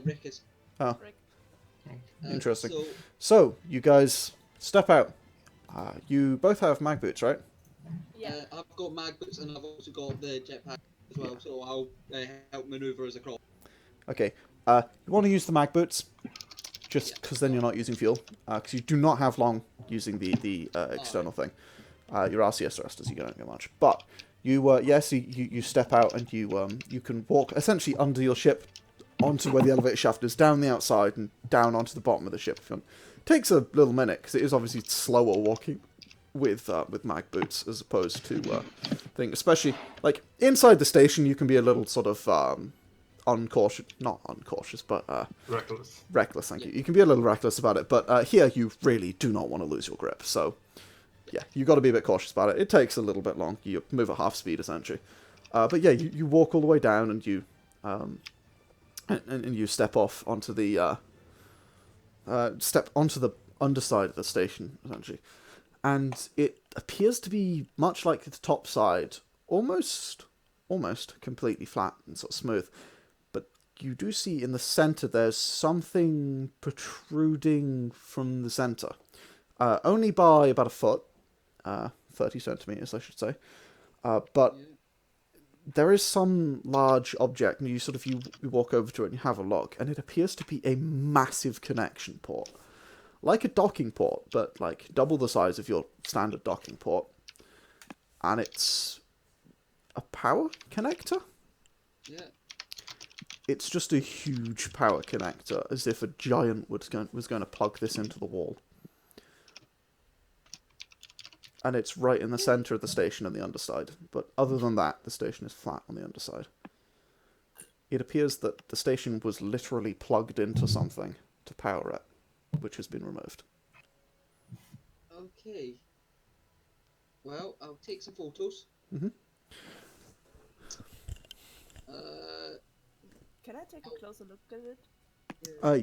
Rick is. Oh. Rick. Interesting. So you guys step out. You both have mag boots, right? Yeah. I've got mag boots and I've also got the jetpack as well, so I'll help manoeuvre us across. Okay. You want to use the mag boots, just because then you're not using fuel, because you do not have long using the external thing. Your RCS thrusters, you don't get much. But you, yes, you step out and you can walk essentially under your ship onto where the elevator shaft is, down the outside and down onto the bottom of the ship. If you want. It takes a little minute because it is obviously slower walking with mag boots as opposed to thing. Especially like inside the station, you can be a little sort of not uncautious, but Reckless. Reckless, thank you. You can be a little reckless about it, but here you really do not want to lose your grip. So yeah, you got to be a bit cautious about it. It takes a little bit long. You move at half speed essentially, but yeah, you walk all the way down and you and you step off onto the underside of the station essentially, and it appears to be much like the top side, almost completely flat and sort of smooth. But you do see in the center there's something protruding from the center, only by about a foot, 30 centimeters I should say, but. There is some large object, and you walk over to it and you have a look, and it appears to be a massive connection port. Like a docking port, but like double the size of your standard docking port. And it's a power connector? Yeah. It's just a huge power connector, as if a giant was going to plug this into the wall. And it's right in the center of the station on the underside. But other than that, the station is flat on the underside. It appears that the station was literally plugged into something to power it, which has been removed. Okay. Well, I'll take some photos. Mm-hmm. Can I take a closer look at it?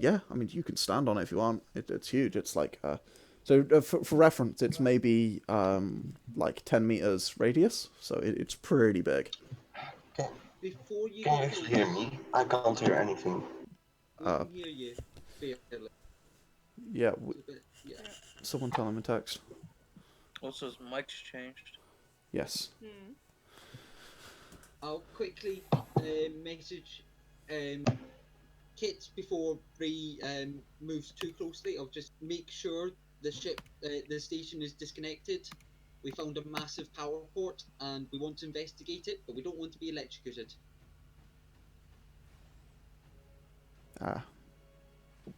Yeah, I mean, you can stand on it if you want. It's huge. It's like... So for reference, it's maybe like 10 meters radius, so it's pretty big. Before you Can you actually hear me? I can't hear anything. we can hear you fairly. Yeah, Yeah. someone tell him in text. Also, his mic's changed. Yes. I'll quickly message Kit before Ray moves too closely. I'll just make sure the station is disconnected. We found a massive power port and we want to investigate it, but we don't want to be electrocuted.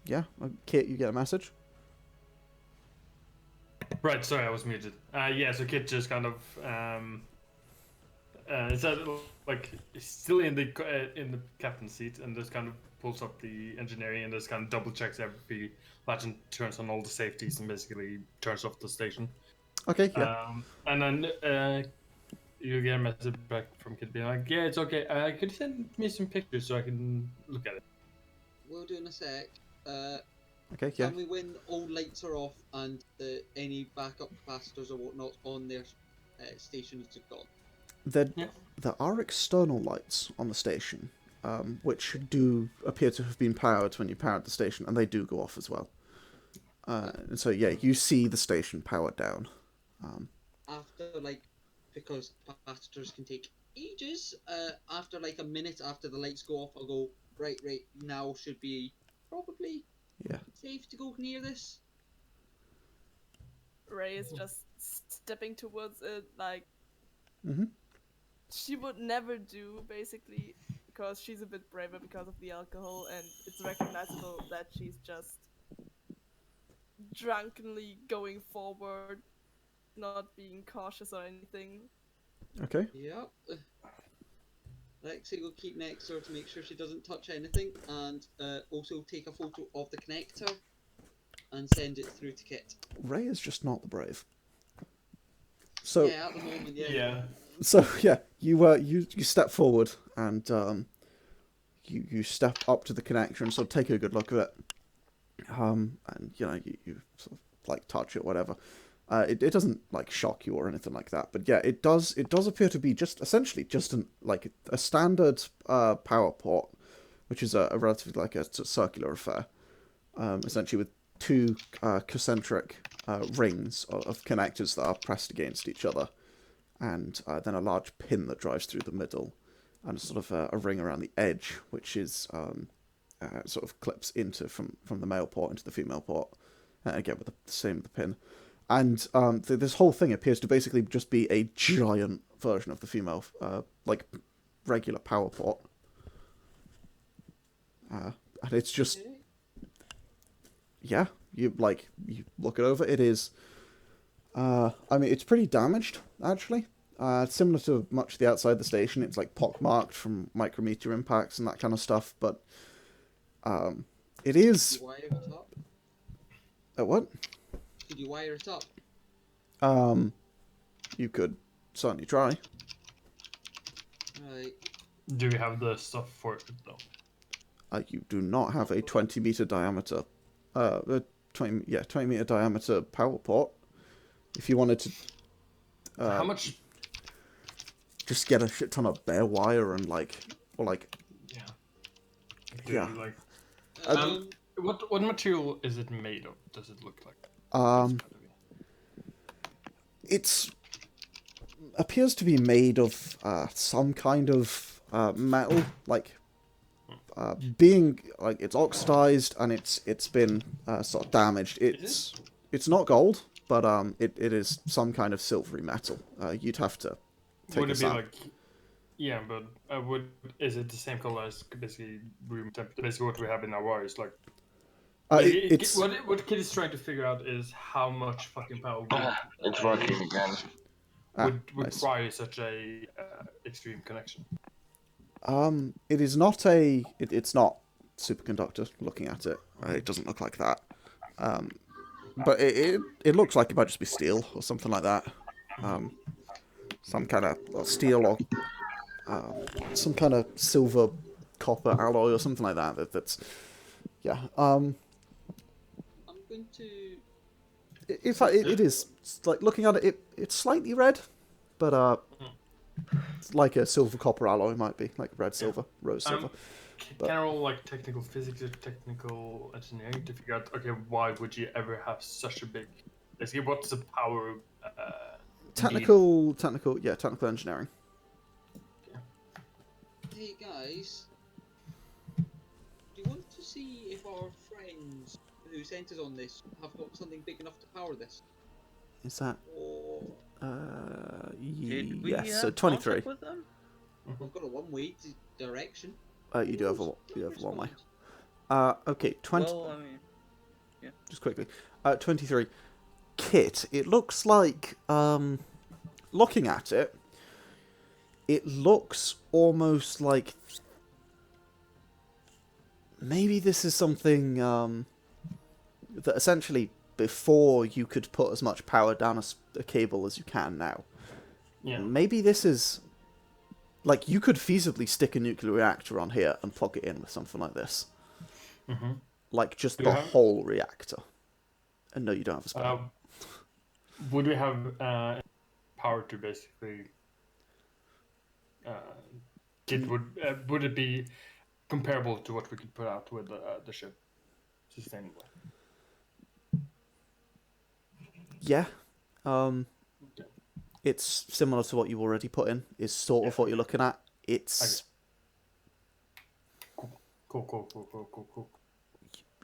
Yeah, Kit, you get a message. Right, sorry, I was muted. Yeah, so Kit just kind of is that like still in the captain's seat and just kind of pulls up the engineering and just kind of double checks every latch and turns on all the safeties and basically turns off the station. Okay, yeah. And then you get a message back from Kit being like, "Yeah, it's okay. Could you send me some pictures so I can look at it?" We'll do in a sec. Okay, yeah. Tell me when all lights are off and any backup capacitors or whatnot on their stations are gone. There are external lights on the station, which do appear to have been powered when you powered the station, and they do go off as well. And so, yeah, you see the station powered down. After, like, because capacitors can take ages, after, like, a minute after the lights go off, I'll go, right, now should be probably safe to go near this. Ray is just stepping towards it, like, Mm-hmm. she would never do, basically, because she's a bit braver because of the alcohol, and it's recognizable that she's just drunkenly going forward, not being cautious or anything. Okay. Yep. Lexie will keep next to her to make sure she doesn't touch anything, and also take a photo of the connector and send it through to Kit. Ray is just not the brave. So yeah, at the moment, yeah. So yeah, you step forward and you step up to the connector and sort of take a good look at it. And you sort of like touch it, whatever. It doesn't like shock you or anything like that, but yeah, it does appear to be essentially just a standard power port, which is a relatively like a circular affair, essentially with two concentric rings of connectors that are pressed against each other, and then a large pin that drives through the middle, and sort of a ring around the edge, which is sort of clips into from the male port into the female port, again with the same with the pin. And this whole thing appears to basically just be a giant version of the female, like, regular power port. And it's just... Yeah, you look it over, it is... I mean, it's pretty damaged, actually. Similar to much of the outside the station, it's, like, pockmarked from micrometeor impacts and that kind of stuff, but... it is... Did you wire it up? What? Did you wire it up? You could certainly try. Right. Do we have the stuff for it, though? You do not have a 20-meter diameter, 20-meter diameter power port. If you wanted to, how much? Just get a shit ton of bare wire and Yeah. What material is it made of? Does it look like? It appears to be made of some kind of metal, being like it's oxidized and it's been sort of damaged. It's not gold, but it is some kind of silvery metal. You'd have to take would a it be sample. like? Yeah, but is it the same color as basically room temperature? Basically, what we have in our wires, like. It's what Kid is trying to figure out is how much fucking power It's working again. would nice. require such a extreme connection. It is not it's not superconductor. Looking at it, it doesn't look like that. But it looks like it might just be steel or something like that. Some kind of steel or some kind of silver copper alloy or something like that. That's yeah. I'm going to. In fact, it is like looking at it. It's slightly red, but it's like a silver copper alloy might be, like red silver, rose silver. Can I roll like technical physics or technical engineering to figure out? Okay, why would you ever have such a big? Basically, what's the power? Technical engineering. Hey guys, do you want to see if our friends who sent us on this have got something big enough to power this? Is that? Or Did we Yes. have So 23. contact with them? we've got a one-way direction. You do have a one way. Okay, 20... Well, I mean, Just quickly. 23. Kit, it looks like... looking at it, it looks almost like... Maybe this is something that essentially before you could put as much power down a cable as you can now. Yeah. Maybe this is... Like, you could feasibly stick a nuclear reactor on here and plug it in with something like this. Mm-hmm. Like, just Do the you have- whole reactor. And no, you don't have a spare. Would we have power to basically... would it be comparable to what we could put out with the ship? Sustainably. Yeah. Okay. It's similar to what you already put in, is sort of what you're looking at. It's... Cool.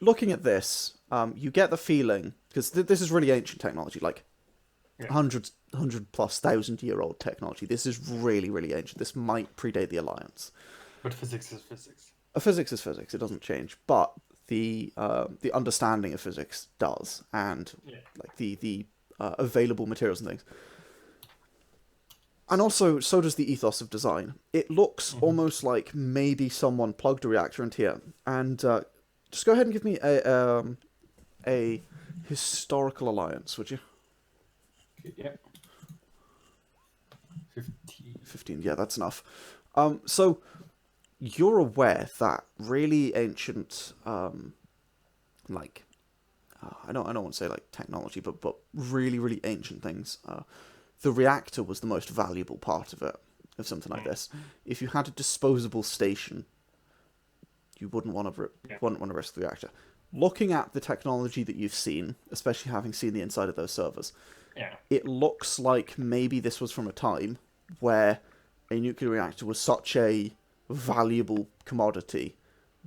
Looking at this, you get the feeling, because this is really ancient technology, like 100 plus thousand-year-old technology. This is really, really ancient. This might predate the Alliance. But physics is physics. Physics is physics. It doesn't change. But the understanding of physics does, and like the available materials and things. And also, so does the ethos of design. It looks almost like maybe someone plugged a reactor into here. And just go ahead and give me a historical alliance, would you? Yeah. 15. 15, yeah, that's enough. So, you're aware that really ancient, like, I don't want to say like technology, but really, really ancient things. The reactor was the most valuable part of it, of something like this. If you had a disposable station, you wouldn't want to risk the reactor. Looking at the technology that you've seen, especially having seen the inside of those servers, it looks like maybe this was from a time where a nuclear reactor was such a valuable commodity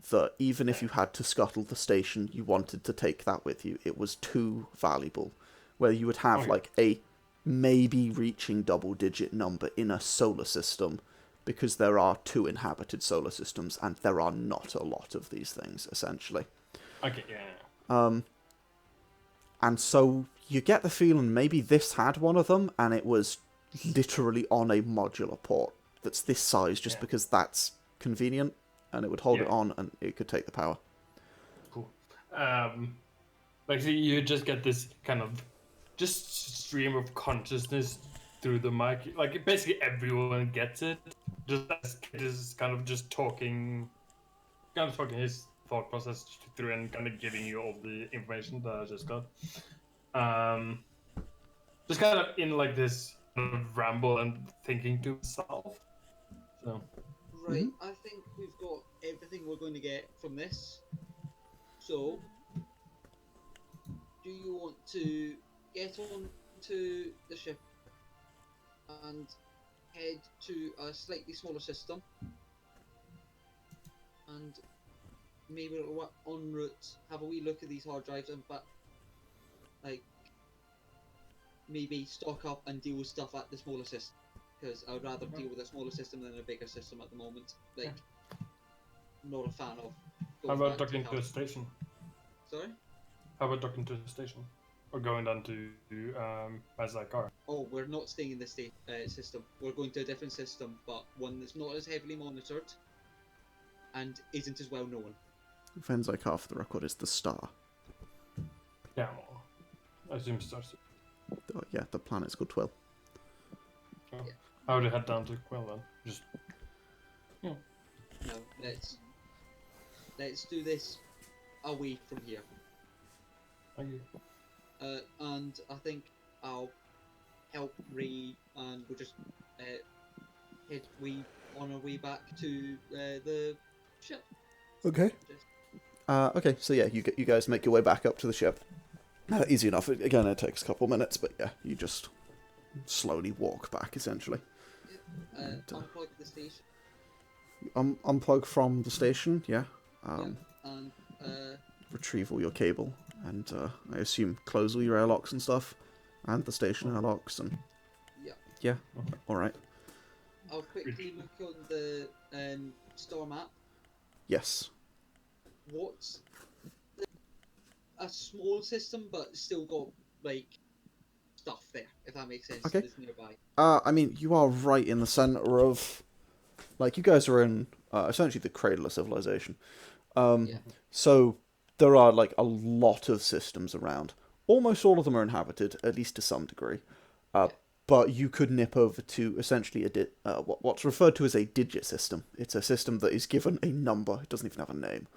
that even if you had to scuttle the station, you wanted to take that with you. It was too valuable. Where you would have like a maybe reaching double-digit number in a solar system, because there are 2 inhabited solar systems, and there are not a lot of these things, essentially. Okay, yeah. And so you get the feeling maybe this had one of them, and it was literally on a modular port that's this size, just because that's convenient, and it would hold it on, and it could take the power. Cool. Like, so you just get this kind of just stream of consciousness through the mic. Like, basically everyone gets it. Just as Kid is kind of just talking his thought process through and kind of giving you all the information that I just got. Just kind of in like this kind of ramble and thinking to himself. So. Right, I think we've got everything we're going to get from this. So, do you want to get on to the ship and head to a slightly smaller system, and maybe en route have a wee look at these hard drives, and but like maybe stock up and deal with stuff at the smaller system, because I would rather deal with a smaller system than a bigger system at the moment. Like, not a fan of. How about docking to a station? Sorry? How about docking to a station? Or going down to Mazakar? Oh, we're not staying in this system. We're going to a different system, but one that's not as heavily monitored and isn't as well known. Venzikar, for the record, is the star. Yeah, I assume Starship. Oh, yeah, the planet's called Twill. Oh. Yeah. I would head down to Quill then. Just. No, let's do this away from here. Thank you. And I think I'll help Ray, and we'll just head on our way back to the ship. Okay. Okay, so yeah, you guys make your way back up to the ship. Easy enough. Again, it takes a couple minutes, but yeah, you just slowly walk back, essentially. Unplug the station. Unplug from the station, yeah. And retrieve all your cable, and I assume close all your airlocks and stuff, and the station airlocks, and yeah, all right. I'll quickly look on the star map. Yes. what's a small system, but still got like stuff there, if that makes sense. Okay. That's nearby. I mean, you are right in the center of, like, you guys are in essentially the cradle of civilization. Yeah. So there are like a lot of systems around. Almost all of them are inhabited, at least to some degree. But you could nip over to essentially what's referred to as a digit system. It's a system that is given a number. It doesn't even have a name.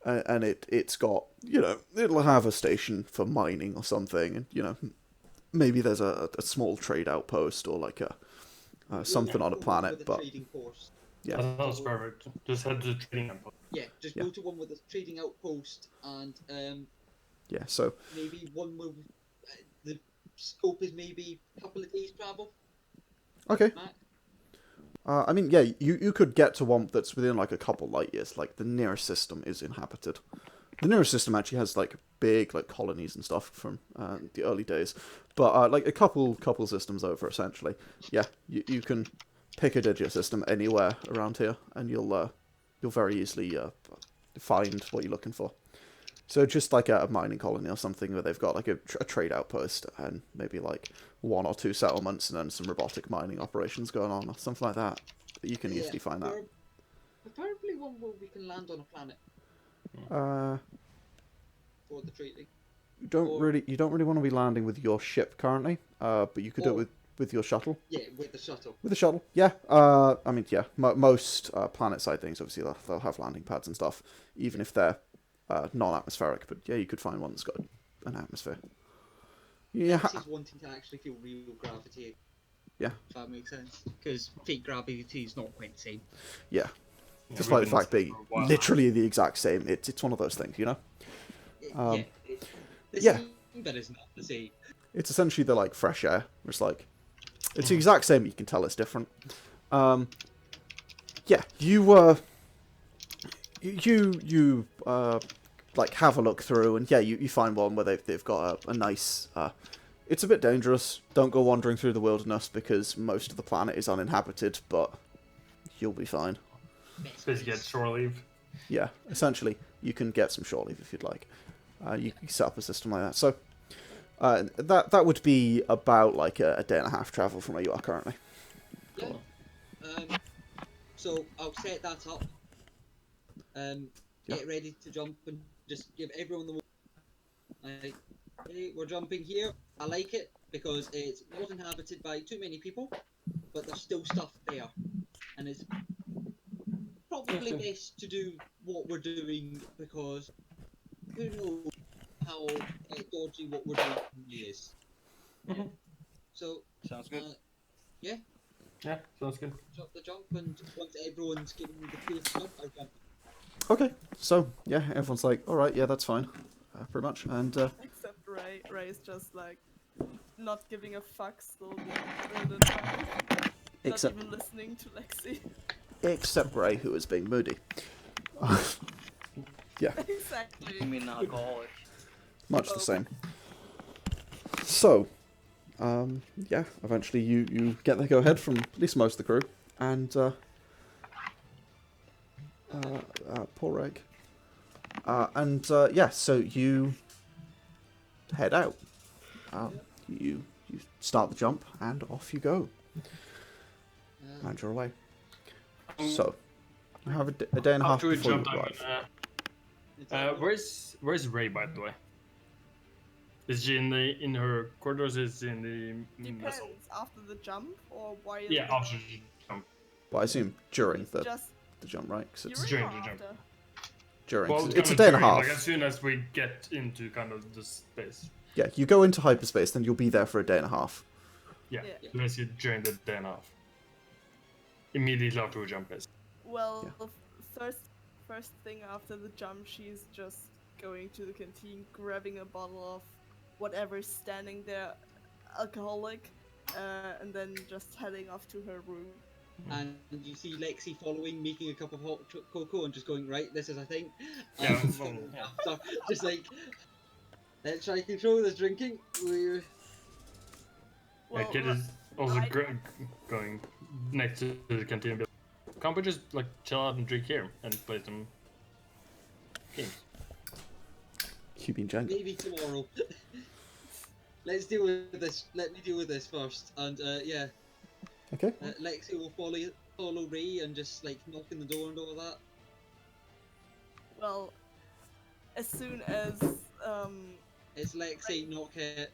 And it's got, it'll have a station for mining or something, and maybe there's a small trade outpost or like something on a planet. But yeah, that was perfect. Just head to the trading outpost. Yeah, just go to one with a trading outpost, and yeah. So maybe one with the scope is maybe a couple of days travel. okay. Max. I mean, yeah, you could get to one that's within like a couple light years. Like the nearest system is inhabited. The nearest system actually has like big like colonies and stuff from the early days, but like a couple systems over essentially. Yeah, you can pick a digit system anywhere around here, and you'll very easily find what you're looking for. So just like a mining colony or something where they've got like a trade outpost and maybe like 1 or 2 settlements and then some robotic mining operations going on or something like that. You can easily find that. Preferably one where we can land on a planet for the trading. You don't really want to be landing with your ship currently, but you could do it with your shuttle. Yeah, with the shuttle. With the shuttle, yeah. I mean, yeah. Most planet-side things, obviously, they'll have landing pads and stuff, even if they're non-atmospheric. But yeah, you could find one that's got an atmosphere. Yeah. This is wanting to actually feel real gravity. Yeah. If that makes sense, because fake gravity is not quite the same. Yeah. Despite the fact being literally the exact same, it's one of those things, The yeah. same, but it's not the same. It's essentially the like fresh air. It's like it's the exact same. You can tell it's different. Yeah, you like have a look through, and yeah, you find one where they've got a nice. It's a bit dangerous. Don't go wandering through the wilderness because most of the planet is uninhabited, but you'll be fine. Basically, get shore leave. Yeah, essentially, you can get some shore leave if you'd like. You can set up a system like that. So that would be about like a day and a half travel from where you are currently. Yeah. So I'll set that up. Get ready to jump and just give everyone the. Like, hey, we're jumping here. I like it because it's not inhabited by too many people, but there's still stuff there, and it's probably best to do what we're doing because who knows how dodgy what we're doing is. Mm-hmm. So sounds good. Yeah, sounds good. Drop the jump, and once everyone's giving me the clear jump, I jump. Okay, so yeah, everyone's like, all right, yeah, that's fine, pretty much, and except Ray. Ray is just like not giving a fuck still the time. Except- not even listening to Lexie. except Ray, who is being moody. Yeah, Exactly. You mean alcoholic? much the same. So, yeah, eventually you get the go-ahead from at least most of the crew, and poor Reg. Yeah, so you head out. You start the jump, and off you go. And you're away. So, you have a day and a half After we before you jump, where's Ray, by the way? Is she in her quarters? Is she in the Depends. vessel? After the jump or while? Yeah, after the jump. Well, I assume during the Just jump, right? 'Cause it's during the jump. after. during. Well, 'cause kind it's a of day and a during, half. Like as soon as we get into kind of the space. Yeah, you go into hyperspace, then you'll be there for a day and a half. Yeah, Yeah. so basically during the day and a half. Immediately after we jump, basically. Well, first thing after the jump, she's just going to the canteen, grabbing a bottle of whatever's standing there, alcoholic, and then just heading off to her room. And you see Lexie following, making a cup of hot cocoa, and just going, right, this is a thing. Yeah, So, just like, let's try to control this drinking. We're... Like it is also going next to the canteen. Can't we just like chill out and drink here and play some games. Cubing Jenga. Maybe tomorrow. Let's deal with this. Let me deal with this first. And yeah, Okay. Lexie will follow Ray and just like knock on the door and all that. Well, as soon as It's Lexie, not Kit.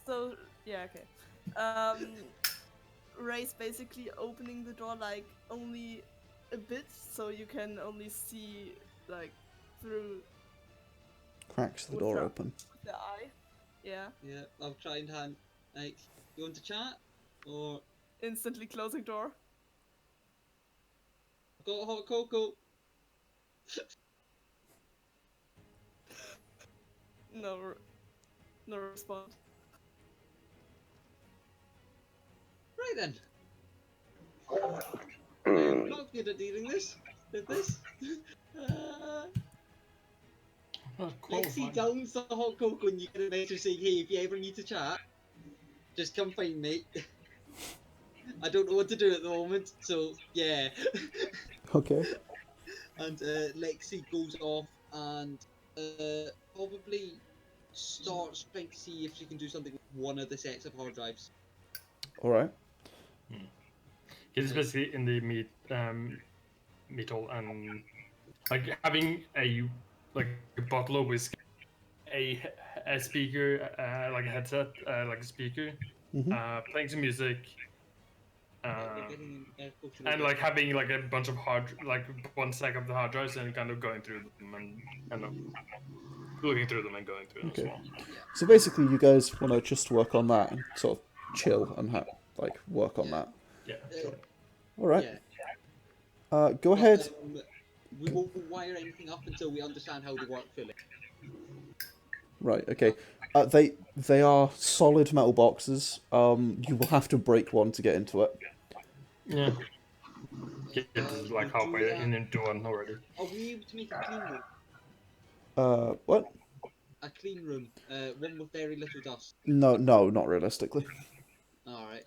so yeah, okay. Ray's basically opening the door like only a bit, so you can only see like through Cracks the With door the- open. the eye. Yeah. Yeah, I'll try and hand. Like, you want to chat? Or Instantly closing door. I've got a hot cocoa. No response. Right then. I'm not good at dealing with this. Not Lexie qualified. downs the hot cocoa and you get a message saying, hey, if you ever need to chat, just come find me. I don't know what to do at the moment, so yeah. Okay. And Lexie goes off and probably starts trying to see if she can do something with one of the sets of hard drives. All right. He's basically in the metal and like having a bottle of whiskey, a speaker, like a headset, like a speaker, Mhm. playing some music, They're getting echo through and the- like having like a bunch of one stack of the hard drives and kind of going through them and kind of looking through them and going through them Okay. as well. So basically, you guys want to just work on that and sort of chill and work on that. Yeah. Sure. All right. Yeah. Go ahead. We won't wire anything up until we understand how they work fully. Right. Okay. They are solid metal boxes. You will have to break one to get into it. Yeah. Get like halfway into one already. Are we able to make a clean room? What? A clean room, one with very little dust. No, not realistically. Alright.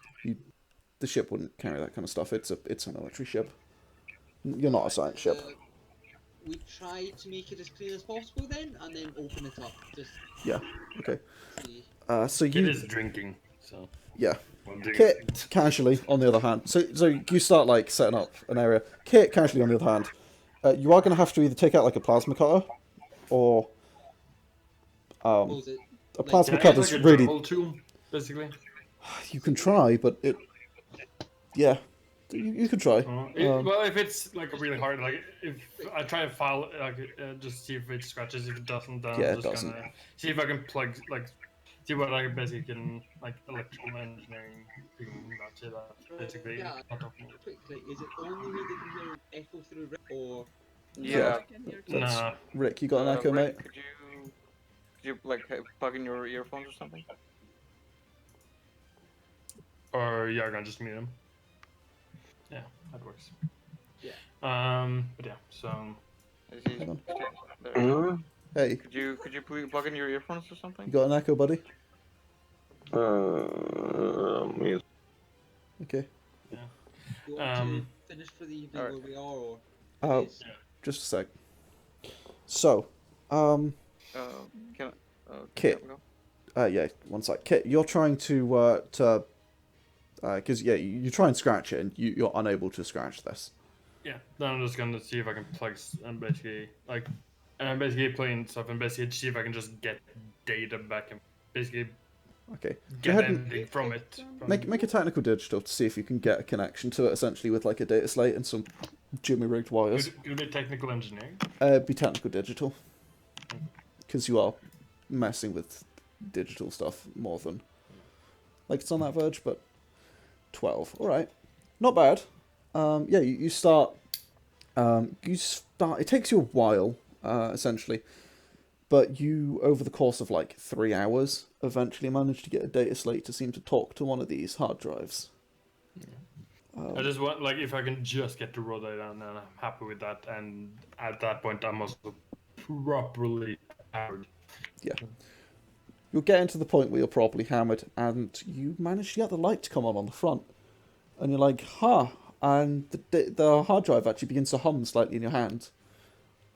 The ship wouldn't carry that kind of stuff. It's a military ship. You're not a science ship. We try to make it as clean as possible then, and then open it up. Just Yeah. Okay. see. So Kid you. is drinking, so Yeah. we'll do Kit casually, on the other hand. So you start like setting up an area. Kit casually, on the other hand, you are going to have to either take out like a plasma cutter, or What was it? a plasma Yeah, cutter's it's like a really. journal tool, basically. You can try, but it. Yeah, you can try. Well, if it's like really hard, like if I try to file, like just see if it scratches. If it doesn't, then Yeah, I'm it just doesn't. gonna see if I can plug, like, see what I basically can, like, electrical engineering thing about that. Basically, Yeah. on top of it. Quickly, is it only me that can hear echo through Rick, or Yeah. I can hear too. That's- Nah. Rick, you got an echo, Rick, mate? could you like plug in your earphones or something? Or Yargon, just mute him. Yeah, that works. Yeah. But yeah, so Is he- Hang on. there. Hey, Could you please plug in your earphones or something? you got an echo, buddy? Yes. Okay. do you want Um, to finish for the evening alright. where we are, or Oh, just a sec. So, Can Kit. Yeah, one sec. Kit, you're trying to because yeah, you try and scratch it, and you're unable to scratch this. yeah, then I'm just gonna see if I can plug and basically basically playing stuff and basically see if I can just get data back and basically Okay. Go get ahead and anything from it. make a technical digital to see if you can get a connection to it, essentially with like a data slate and some jimmy rigged wires. Could be technical engineering. Be technical digital, because you are messing with digital stuff more than like it's on that verge, but 12. All right, not bad. Yeah, you start. It takes you a while, essentially, but you, over the course of like 3 hours, eventually manage to get a data slate to seem to talk to one of these hard drives. I just want, like, if I can just get the raw data, and then I'm happy with that. And at that point, I'm also properly powered. Yeah. You're getting to the point where you're properly hammered, and you manage to get the light to come on the front. And you're like, huh. And the hard drive actually begins to hum slightly in your hand.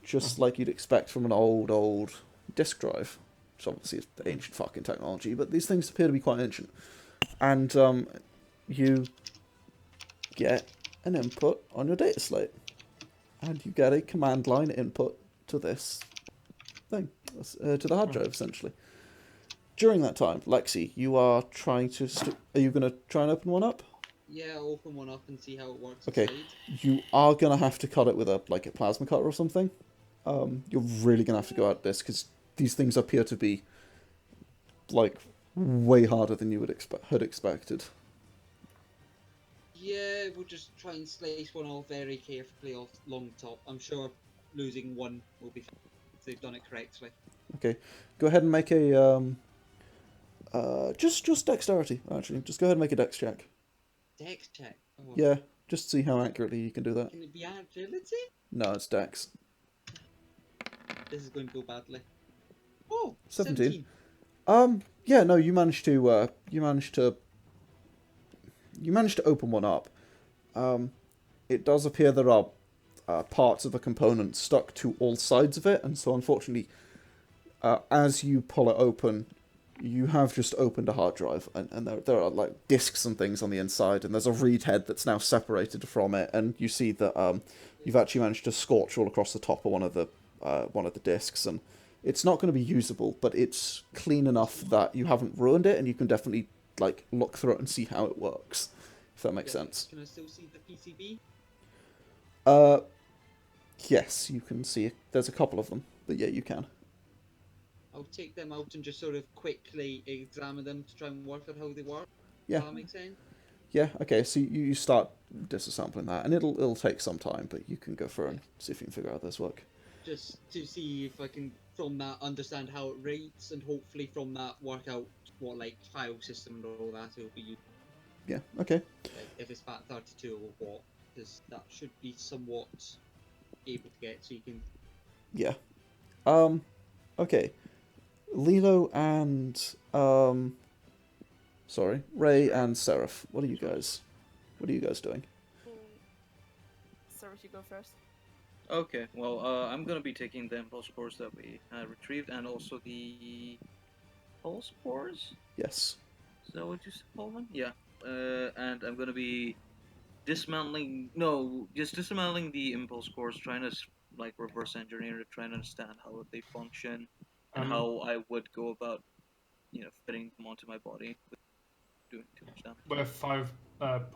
just like you'd expect from an old disk drive. Which obviously is ancient fucking technology, but these things appear to be quite ancient. And you get an input on your data slate. And you get a command line input to this thing, to the hard drive, essentially. During that time, Lexie, you are trying to... are you going to try and open one up? Yeah, I'll open one up and see how it works Okay, inside. you are going to have to cut it with a plasma cutter or something. You're really going to have to go at this, because these things appear to be, like, way harder than you had expected. Yeah, we'll just try and slice one off very carefully off long top. I'm sure losing one will be fine if they've done it correctly. Okay, go ahead and make a, just dexterity, actually. Just go ahead and make a dex check. Dex check? Oh, Yeah, just to see how accurately you can do that. can it be agility? No, it's dex. This is going to go badly. Oh, 17. Yeah, no, you managed to open one up. It does appear there are parts of the component stuck to all sides of it, and so unfortunately, as you pull it open, you have just opened a hard drive, and there are like discs and things on the inside, and there's a read head that's now separated from it, and you see that you've actually managed to scorch all across the top of one of the discs, and it's not going to be usable, but it's clean enough that you haven't ruined it, and you can definitely like look through it and see how it works, if that makes sense. Can I still see the PCB? Yes, you can see. There's a couple of them, but yeah, you can. I'll take them out and just sort of quickly examine them to try and work out how they work. Yeah. Does that make sense? Yeah. Okay. So you start disassembling that, and it'll take some time, but you can go through and see if you can figure out this work. Just to see if I can, from that, understand how it rates, and hopefully from that work out what like file system and all that it'll be used. Yeah. Okay. Like, if it's FAT32 or what, because that should be somewhat able to get, so you can. Yeah. Okay. Lilo and sorry, Ray and Seraph. What are you guys doing? Seraph, you go first. Okay, well, I'm gonna be taking the impulse cores that we retrieved, and also the pulse cores. Yes. Is that what you call them? Yeah. And I'm gonna be dismantling. No, just dismantling the impulse cores, trying to like reverse engineer it, trying to understand how they function, and how I would go about, fitting them onto my body without doing too much damage. We have 5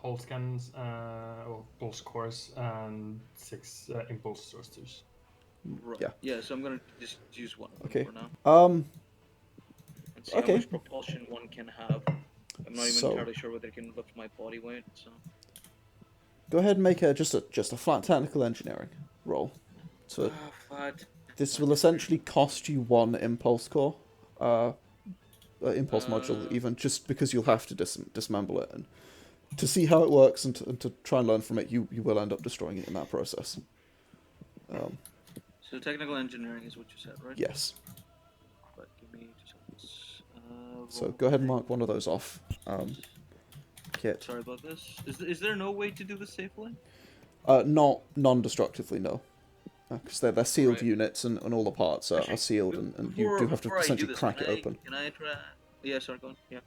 pulse scans, or pulse cores, and 6 impulse thrusters. Right. Yeah. Yeah. So I'm gonna just use one of them Okay. for now. Um. And see Okay. how much propulsion one can have. I'm not even entirely sure whether it can lift my body weight. So. Go ahead and make just a flat technical engineering roll. So this will essentially cost you 1 impulse core, impulse module, even just because you'll have to dismember it, and to see how it works and to try and learn from it, you will end up destroying it in that process. So technical engineering is what you said, right? Yes. But give me 2 seconds. So go ahead and mark one of those off. Kit. Sorry about this. Is there no way to do this safely? Not non-destructively, no. Because they're sealed Right. units, and all the parts are sealed, and you do have to essentially crack it open. Can I try? Yeah, sorry, go on. Yeah.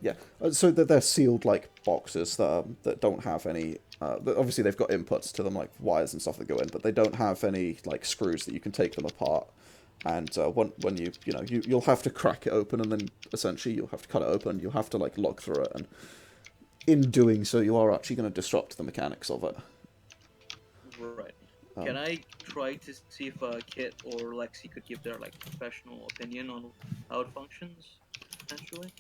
Yeah. So they're sealed like boxes that don't have any. Obviously, they've got inputs to them like wires and stuff that go in, but they don't have any like screws that you can take them apart. And when you'll have to crack it open, and then essentially you'll have to cut it open. You'll have to like look through it, and in doing so, you are actually going to disrupt the mechanics of it. Right. Can I try to see if Kit or Lexie could give their like professional opinion on how it functions, potentially?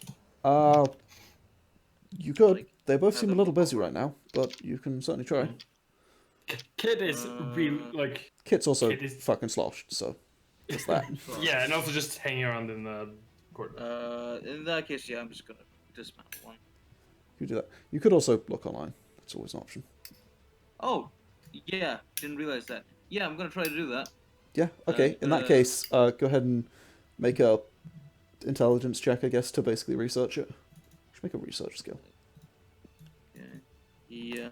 You could. Like, They both have seem a them little look busy over right now, but you can certainly try. Kid is real, like... Kit's also Kit is... fucking sloshed, so there's that. Yeah, and also just hanging around in the corridor. In that case, yeah, I'm just gonna dismount one. You do that. You could also look online. That's always an option. Oh, yeah, didn't realize that. Yeah, I'm gonna try to do that. Yeah. Okay. In that case, go ahead and make a intelligence check, I guess, to basically research it. You should make a research skill. Yeah.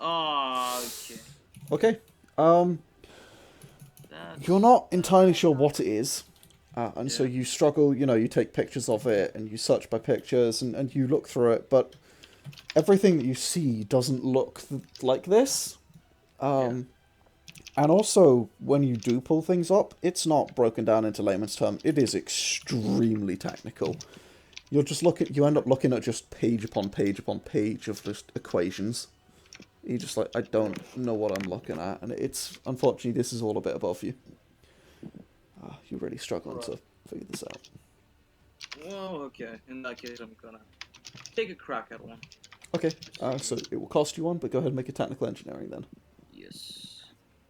Oh, okay. Okay. That's... You're not entirely sure what it is. And so Yeah. you struggle, you take pictures of it and you search by pictures and you look through it, but everything that you see doesn't look like this. And also, when you do pull things up, it's not broken down into layman's terms. It is extremely technical. You end up looking at just page upon page upon page of just equations. You're just like, I don't know what I'm looking at, and unfortunately, this is all a bit above you. You're really struggling to figure this out. Well, okay. In that case, I'm gonna take a crack at one. Okay, so it will cost you one, but go ahead and make a technical engineering then. Yes.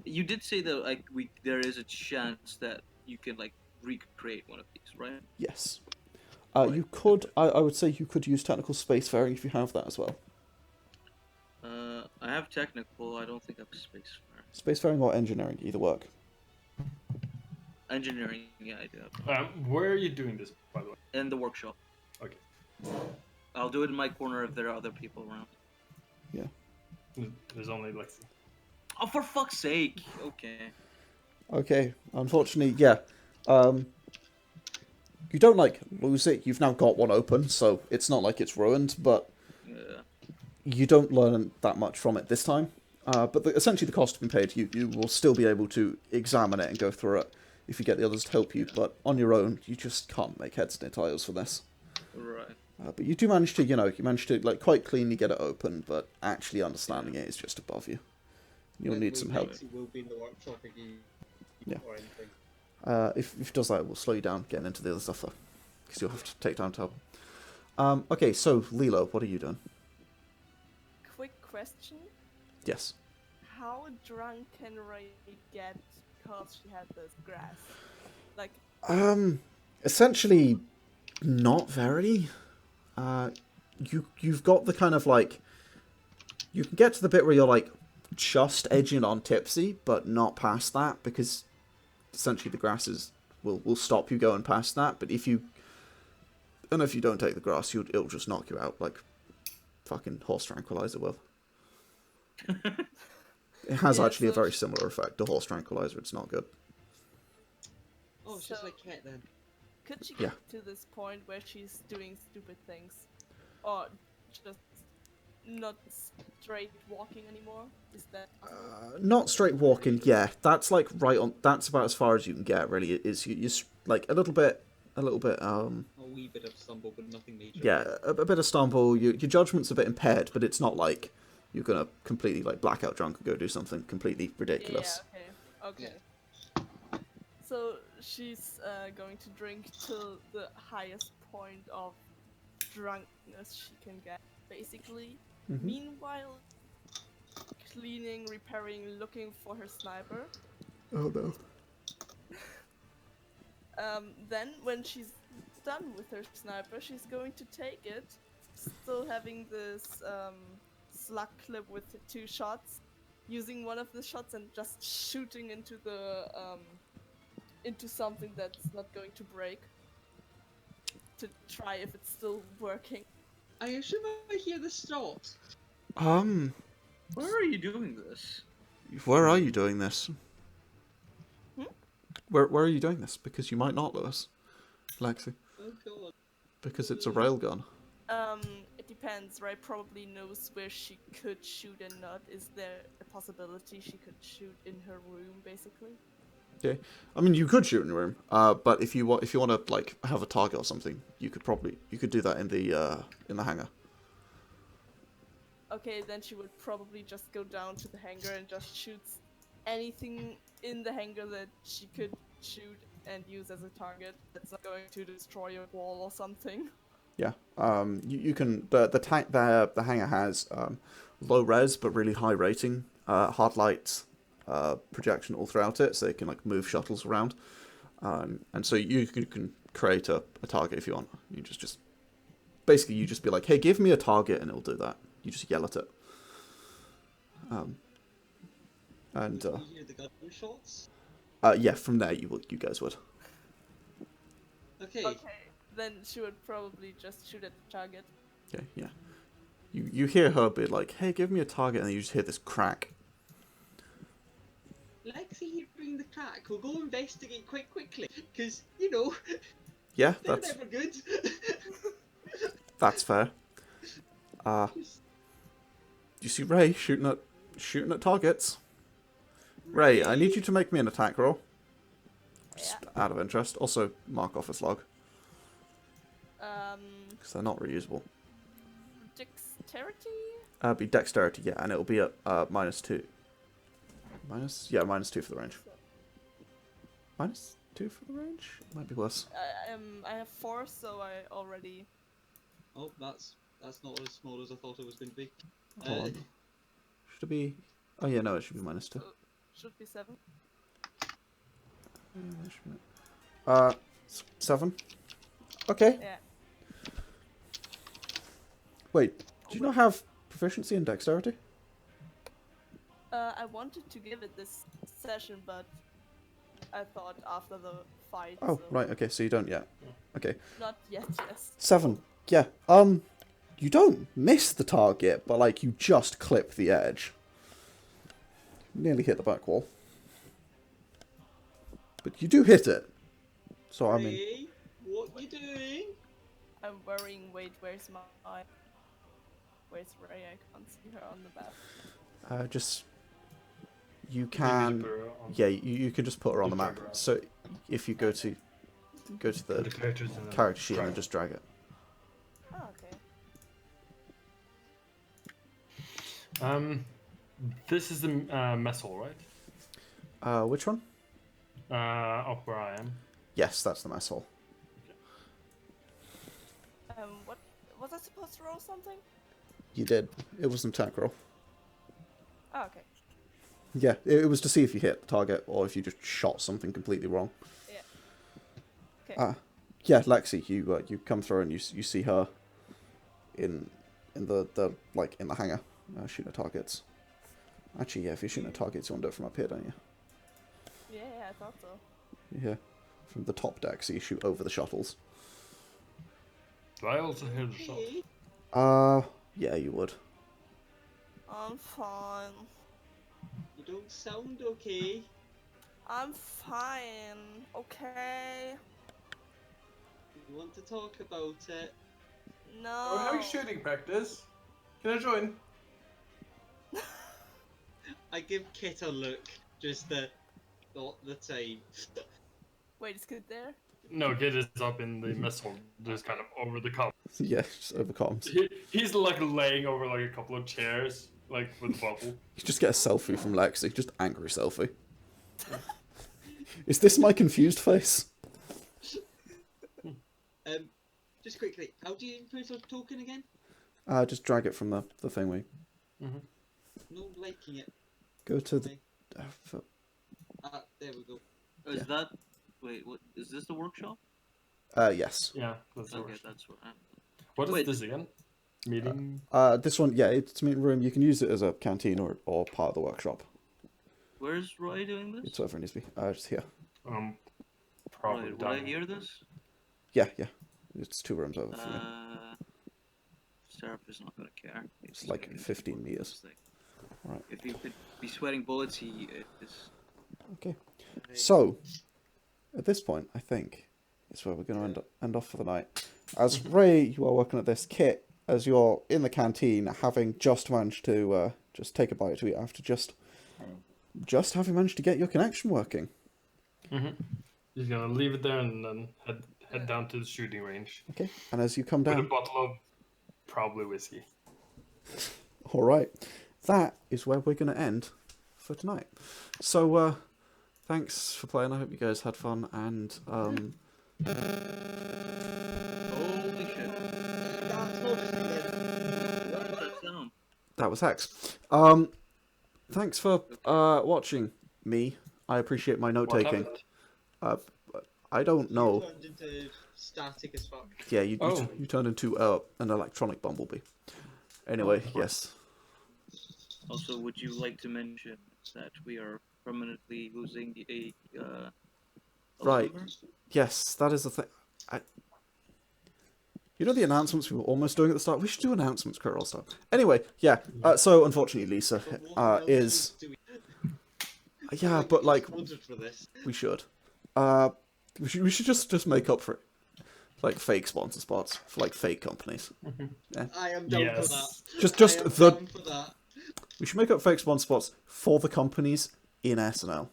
You did say that like there is a chance that you can like recreate one of these, right? Yes. Right. You could, I would say you could use technical spacefaring if you have that as well. I have technical. I don't think I have spacefaring. Spacefaring or engineering, either work. Engineering, yeah, I do have. Where are you doing this, by the way? In the workshop. Okay. I'll do it in my corner if there are other people around. Yeah. There's only Lexie. Oh, for fuck's sake! Okay. Okay, unfortunately, yeah. You don't, lose it. You've now got one open, so it's not like it's ruined, but you don't learn that much from it this time. But essentially the cost has been paid. You will still be able to examine it and go through it if you get the others to help you, but on your own, you just can't make heads and tails for this. Right. But you do manage to, quite cleanly get it open, but actually understanding it is just above you. You'll need some help. Will be in the workshop again. Yeah. Or anything. If it does that, it will slow you down getting into the other stuff, though. Because you'll have to take time to help. Okay, so, Lilo, what are you doing? Quick question. Yes. How drunk can Ray get because she had this grass? Like... Essentially, not very. You've got the kind of, you can get to the bit where you're, just edging on tipsy, but not past that, because essentially the grasses will stop you going past that, but if you don't take the grass, it'll just knock you out like fucking horse tranquilizer will. It has actually a very similar effect to horse tranquilizer. It's not good. Oh, it's just like Cat then. Could she get to this point where she's doing stupid things? Or just not straight walking anymore? Is that not straight walking, yeah. That's that's about as far as you can get, really. It is you're a little bit a wee bit of stumble, but nothing major. Yeah, a bit of stumble. Your judgment's a bit impaired, but it's not like you're gonna completely blackout drunk and go do something completely ridiculous. Yeah, okay. Yeah. So she's going to drink till the highest point of drunkenness she can get, basically. Mm-hmm. Meanwhile, cleaning, repairing, looking for her sniper. Oh no. Then, when she's done with her sniper, she's going to take it, still having this slug clip with 2 shots, using one of the shots and just shooting into the into something that's not going to break, to try if it's still working. I assume I hear the stops. Where are you doing this? Where are you doing this? Hmm? Where are you doing this? Because you might not, Lewis. Lexie. Oh god. Because it's a railgun. It depends, right? Probably knows where she could shoot and not. Is there a possibility she could shoot in her room, basically? Yeah, I mean you could shoot in your room. But if you want to have a target or something, you could do that in the hangar. Okay, then she would probably just go down to the hangar and just shoot anything in the hangar that she could shoot and use as a target that's not going to destroy a wall or something. Yeah. You can the hangar has low res but really high rating, hard lights, projection all throughout it, so they can move shuttles around, and so you can create a target if you want. You just basically you just be like, hey, give me a target, and it'll do that. You just yell at it. And you hear the gunshots? yeah, from there you guys would. Okay. Okay, then she would probably just shoot at the target. Okay, yeah. You hear her be like, "Hey, give me a target," and you just hear this crack. Lexie hearing the crack. We'll go investigate quickly, because Yeah, they're that's never good. that's fair. You see Ray shooting at targets. Ray, I need you to make me an attack roll. Just out of interest. Also, mark off his log. Because they're not reusable. Dexterity? Be dexterity, yeah, and it'll be at -2. -2 for the range. -2 for the range? Might be worse. I have 4, so I already. Oh, that's not as small as I thought it was going to be. Hold on. Should it be? Oh yeah, no, it should be -2. Should be 7. 7. Okay. Yeah. Wait, do you not have proficiency in dexterity? I wanted to give it this session, but I thought after the fight. Oh, so right. Okay, so you don't yet. Okay. Not yet, yes. 7. Yeah. You don't miss the target, but like you just clip the edge. Nearly hit the back wall. But you do hit it. So I mean. Ray, what you doing? I'm worrying. Wait, where's my? Where's Ray? I can't see her on the map. Just. You can. Yeah, you can just put her on the map. So if you go to the character sheet and just drag it. Oh, okay. This is the mess hall, right? Which one? Up where I am. Yes, that's the mess hall. What was I supposed to roll something? You did. It was an attack roll. Oh, okay. Yeah, it was to see if you hit the target or if you just shot something completely wrong. Yeah. Okay. Yeah, Lexie, you come through and you see her in the like in the hangar shooting at targets. Actually, yeah, if you're shooting at targets, you want to do it from up here, don't you? Yeah, I thought so. Yeah, from the top deck, so you shoot over the shuttles. Do I also hear the shot? Yeah, you would. I'm fine. You don't sound okay. I'm fine. Okay. You want to talk about it? No. We're having shooting practice. Can I join? I give Kit a look, just not the time. Wait, is Kid there? No, Kid is up in the mess hall, just kind of over the comms. Yeah, just over comms. He's like laying over like a couple of chairs, like with a bottle. You just get a selfie from Lexie, just angry selfie. Is this my confused face? Just quickly, how do you input a token again? Just drag it from the thingy. No liking it. Go to the. There we go. Is that? Wait, what? Is this the workshop? Yes. Yeah, that's Okay, that's what. What is Wait. this again? Meeting? This one, yeah, it's a meeting room. You can use it as a canteen or part of the workshop. Where's Roy doing this? It's whatever it needs to be. Just here. Probably Roy, would down I here. hear this? Yeah. It's 2 rooms over for me. Seraph is not gonna care. It's like 15 meters. Right. If he could be sweating bullets, he is. Okay. So, at this point, I think is where we're going to end off for the night. As Ray, you are working at this kit, as you're in the canteen, having just managed to just take a bite to eat after just having managed to get your connection working. He's gonna leave it there and then head down to the shooting range. Okay. And as you come With a down, bottle of probably whiskey. all right, that is where we're going to end for tonight. So, thanks for playing. I hope you guys had fun and Holy shit! What's that sound? that was Hex. Thanks for watching me. I appreciate my note What taking. happened? I don't know. Turned into static as fuck. Yeah, you Oh. you turned into an electronic bumblebee. Anyway, yes. Also, would you like to mention that we are permanently losing a Right. server? Yes, that is the thing. You know the announcements we were almost doing at the start? We should do announcements, Career All-Star. Anyway, yeah. So, unfortunately, Lisa is... Yeah, but, like... We should. We should just make up for it. Like, fake sponsor spots for, like, fake companies. Yeah. I am down for that. Down for that. We should make up fake sponsor spots for the companies in SNL.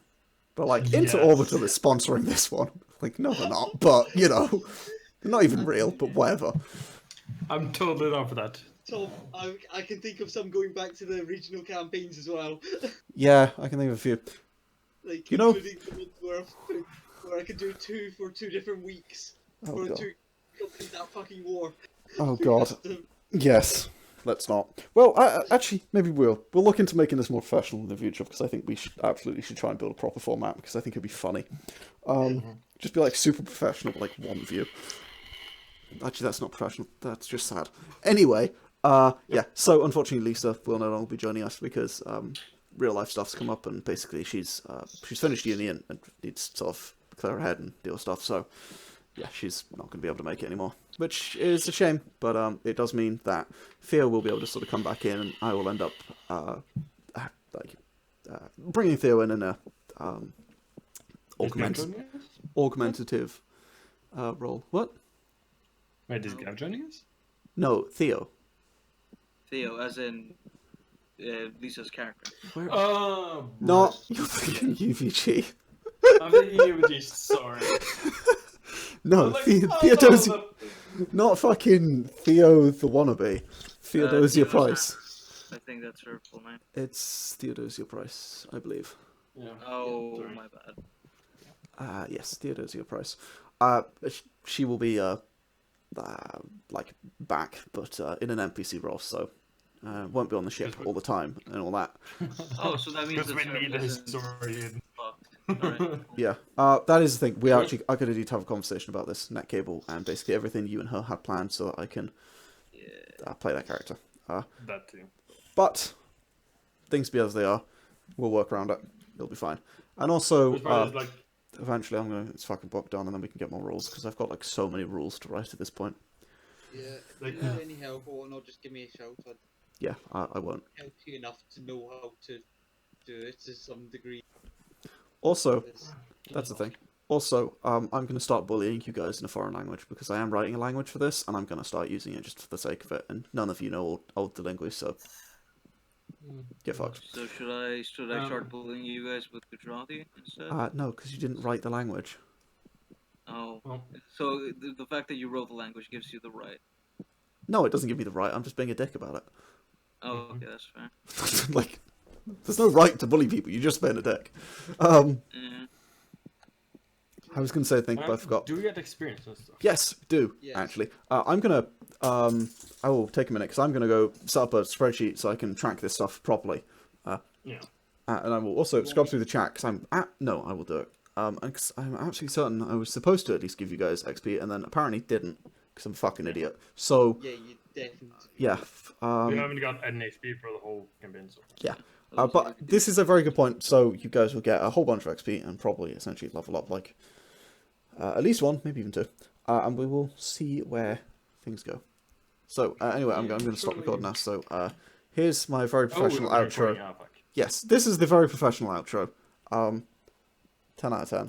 But, like, Inter-Orbital is sponsoring this one. Like, no, they're not. But, you know, they're not even real, but whatever. I'm totally down for that. Tom, I can think of some going back to the regional campaigns as well. Yeah, I can think of a few. Like, you know, including the ones where I could do 2 for 2 different weeks. Oh, for God. 2 complete that fucking war. Oh, God. Yes. Let's not. Well, actually, maybe we'll look into making this more professional in the future, because I think we absolutely should try and build a proper format, because I think it'd be funny. Just be like super professional, like one view. Actually, that's not professional. That's just sad. Anyway, yeah. So unfortunately, Lisa will no longer be joining us because real life stuff's come up, and basically she's finished uni and needs to sort of clear her head and deal with stuff. So yeah, she's not going to be able to make it anymore, which is a shame. But it does mean that Theo will be able to sort of come back in, and I will end up bringing Theo in a augmentative role. What? Wait, is Gav joining us? No, Theo. Theo, as in Lisa's character. Where? Oh, Not you're thinking UVG. I'm thinking UVG. Sorry. No, Like, Theodosia. Not fucking Theo the wannabe. Theodosia Price. I think that's her full name. It's Theodosia Price, I believe. Yeah. Oh, Sorry. my bad. Yes, Theodosia Price. She will be like back, but in an NPC role, so won't be on the ship all the time and all that. Oh, so that means Because we need a historian. Alright. Yeah, that is the thing. We actually are going to need to have a conversation about this net cable and basically everything you and her had planned, so that I can play that character. That too. But things be as they are, we'll work around it. It'll be fine. And also, eventually, it's fucking bogged down, and then we can get more rules because I've got like so many rules to write at this point. Yeah, if you need any help or whatnot, just give me a shout. Yeah, I won't. Help you enough to know how to do it to some degree. Also, that's the thing. Also, I'm going to start bullying you guys in a foreign language because I am writing a language for this, and I'm going to start using it just for the sake of it. And none of you know old linguist, so get fucked. So should I start bullying you guys with Gujarati instead? No, because you didn't write the language. Oh, so the fact that you wrote the language gives you the right. No, it doesn't give me the right. I'm just being a dick about it. Oh, okay, that's fair. Like, there's no right to bully people. You're just being a dick. I was going to say a thing, but I forgot. Do we get experience and stuff? Yes, do, actually. I'm going to... I will take a minute, because I'm going to go set up a spreadsheet so I can track this stuff properly. Yeah. And I will also scrub through the chat, because no, I will do it. And because I'm absolutely certain I was supposed to at least give you guys XP, and then apparently didn't, because I'm a fucking idiot. So... Yeah, you definitely... Yeah. We haven't got an HP for the whole campaign, so... Yeah. But this is a very good point, so you guys will get a whole bunch of XP, and probably essentially level up, like... at least 1, maybe even 2. And we will see where things go. So, anyway, I'm going to stop recording now. So, here's my very professional outro. Yes, this is the very professional outro. 10 out of 10.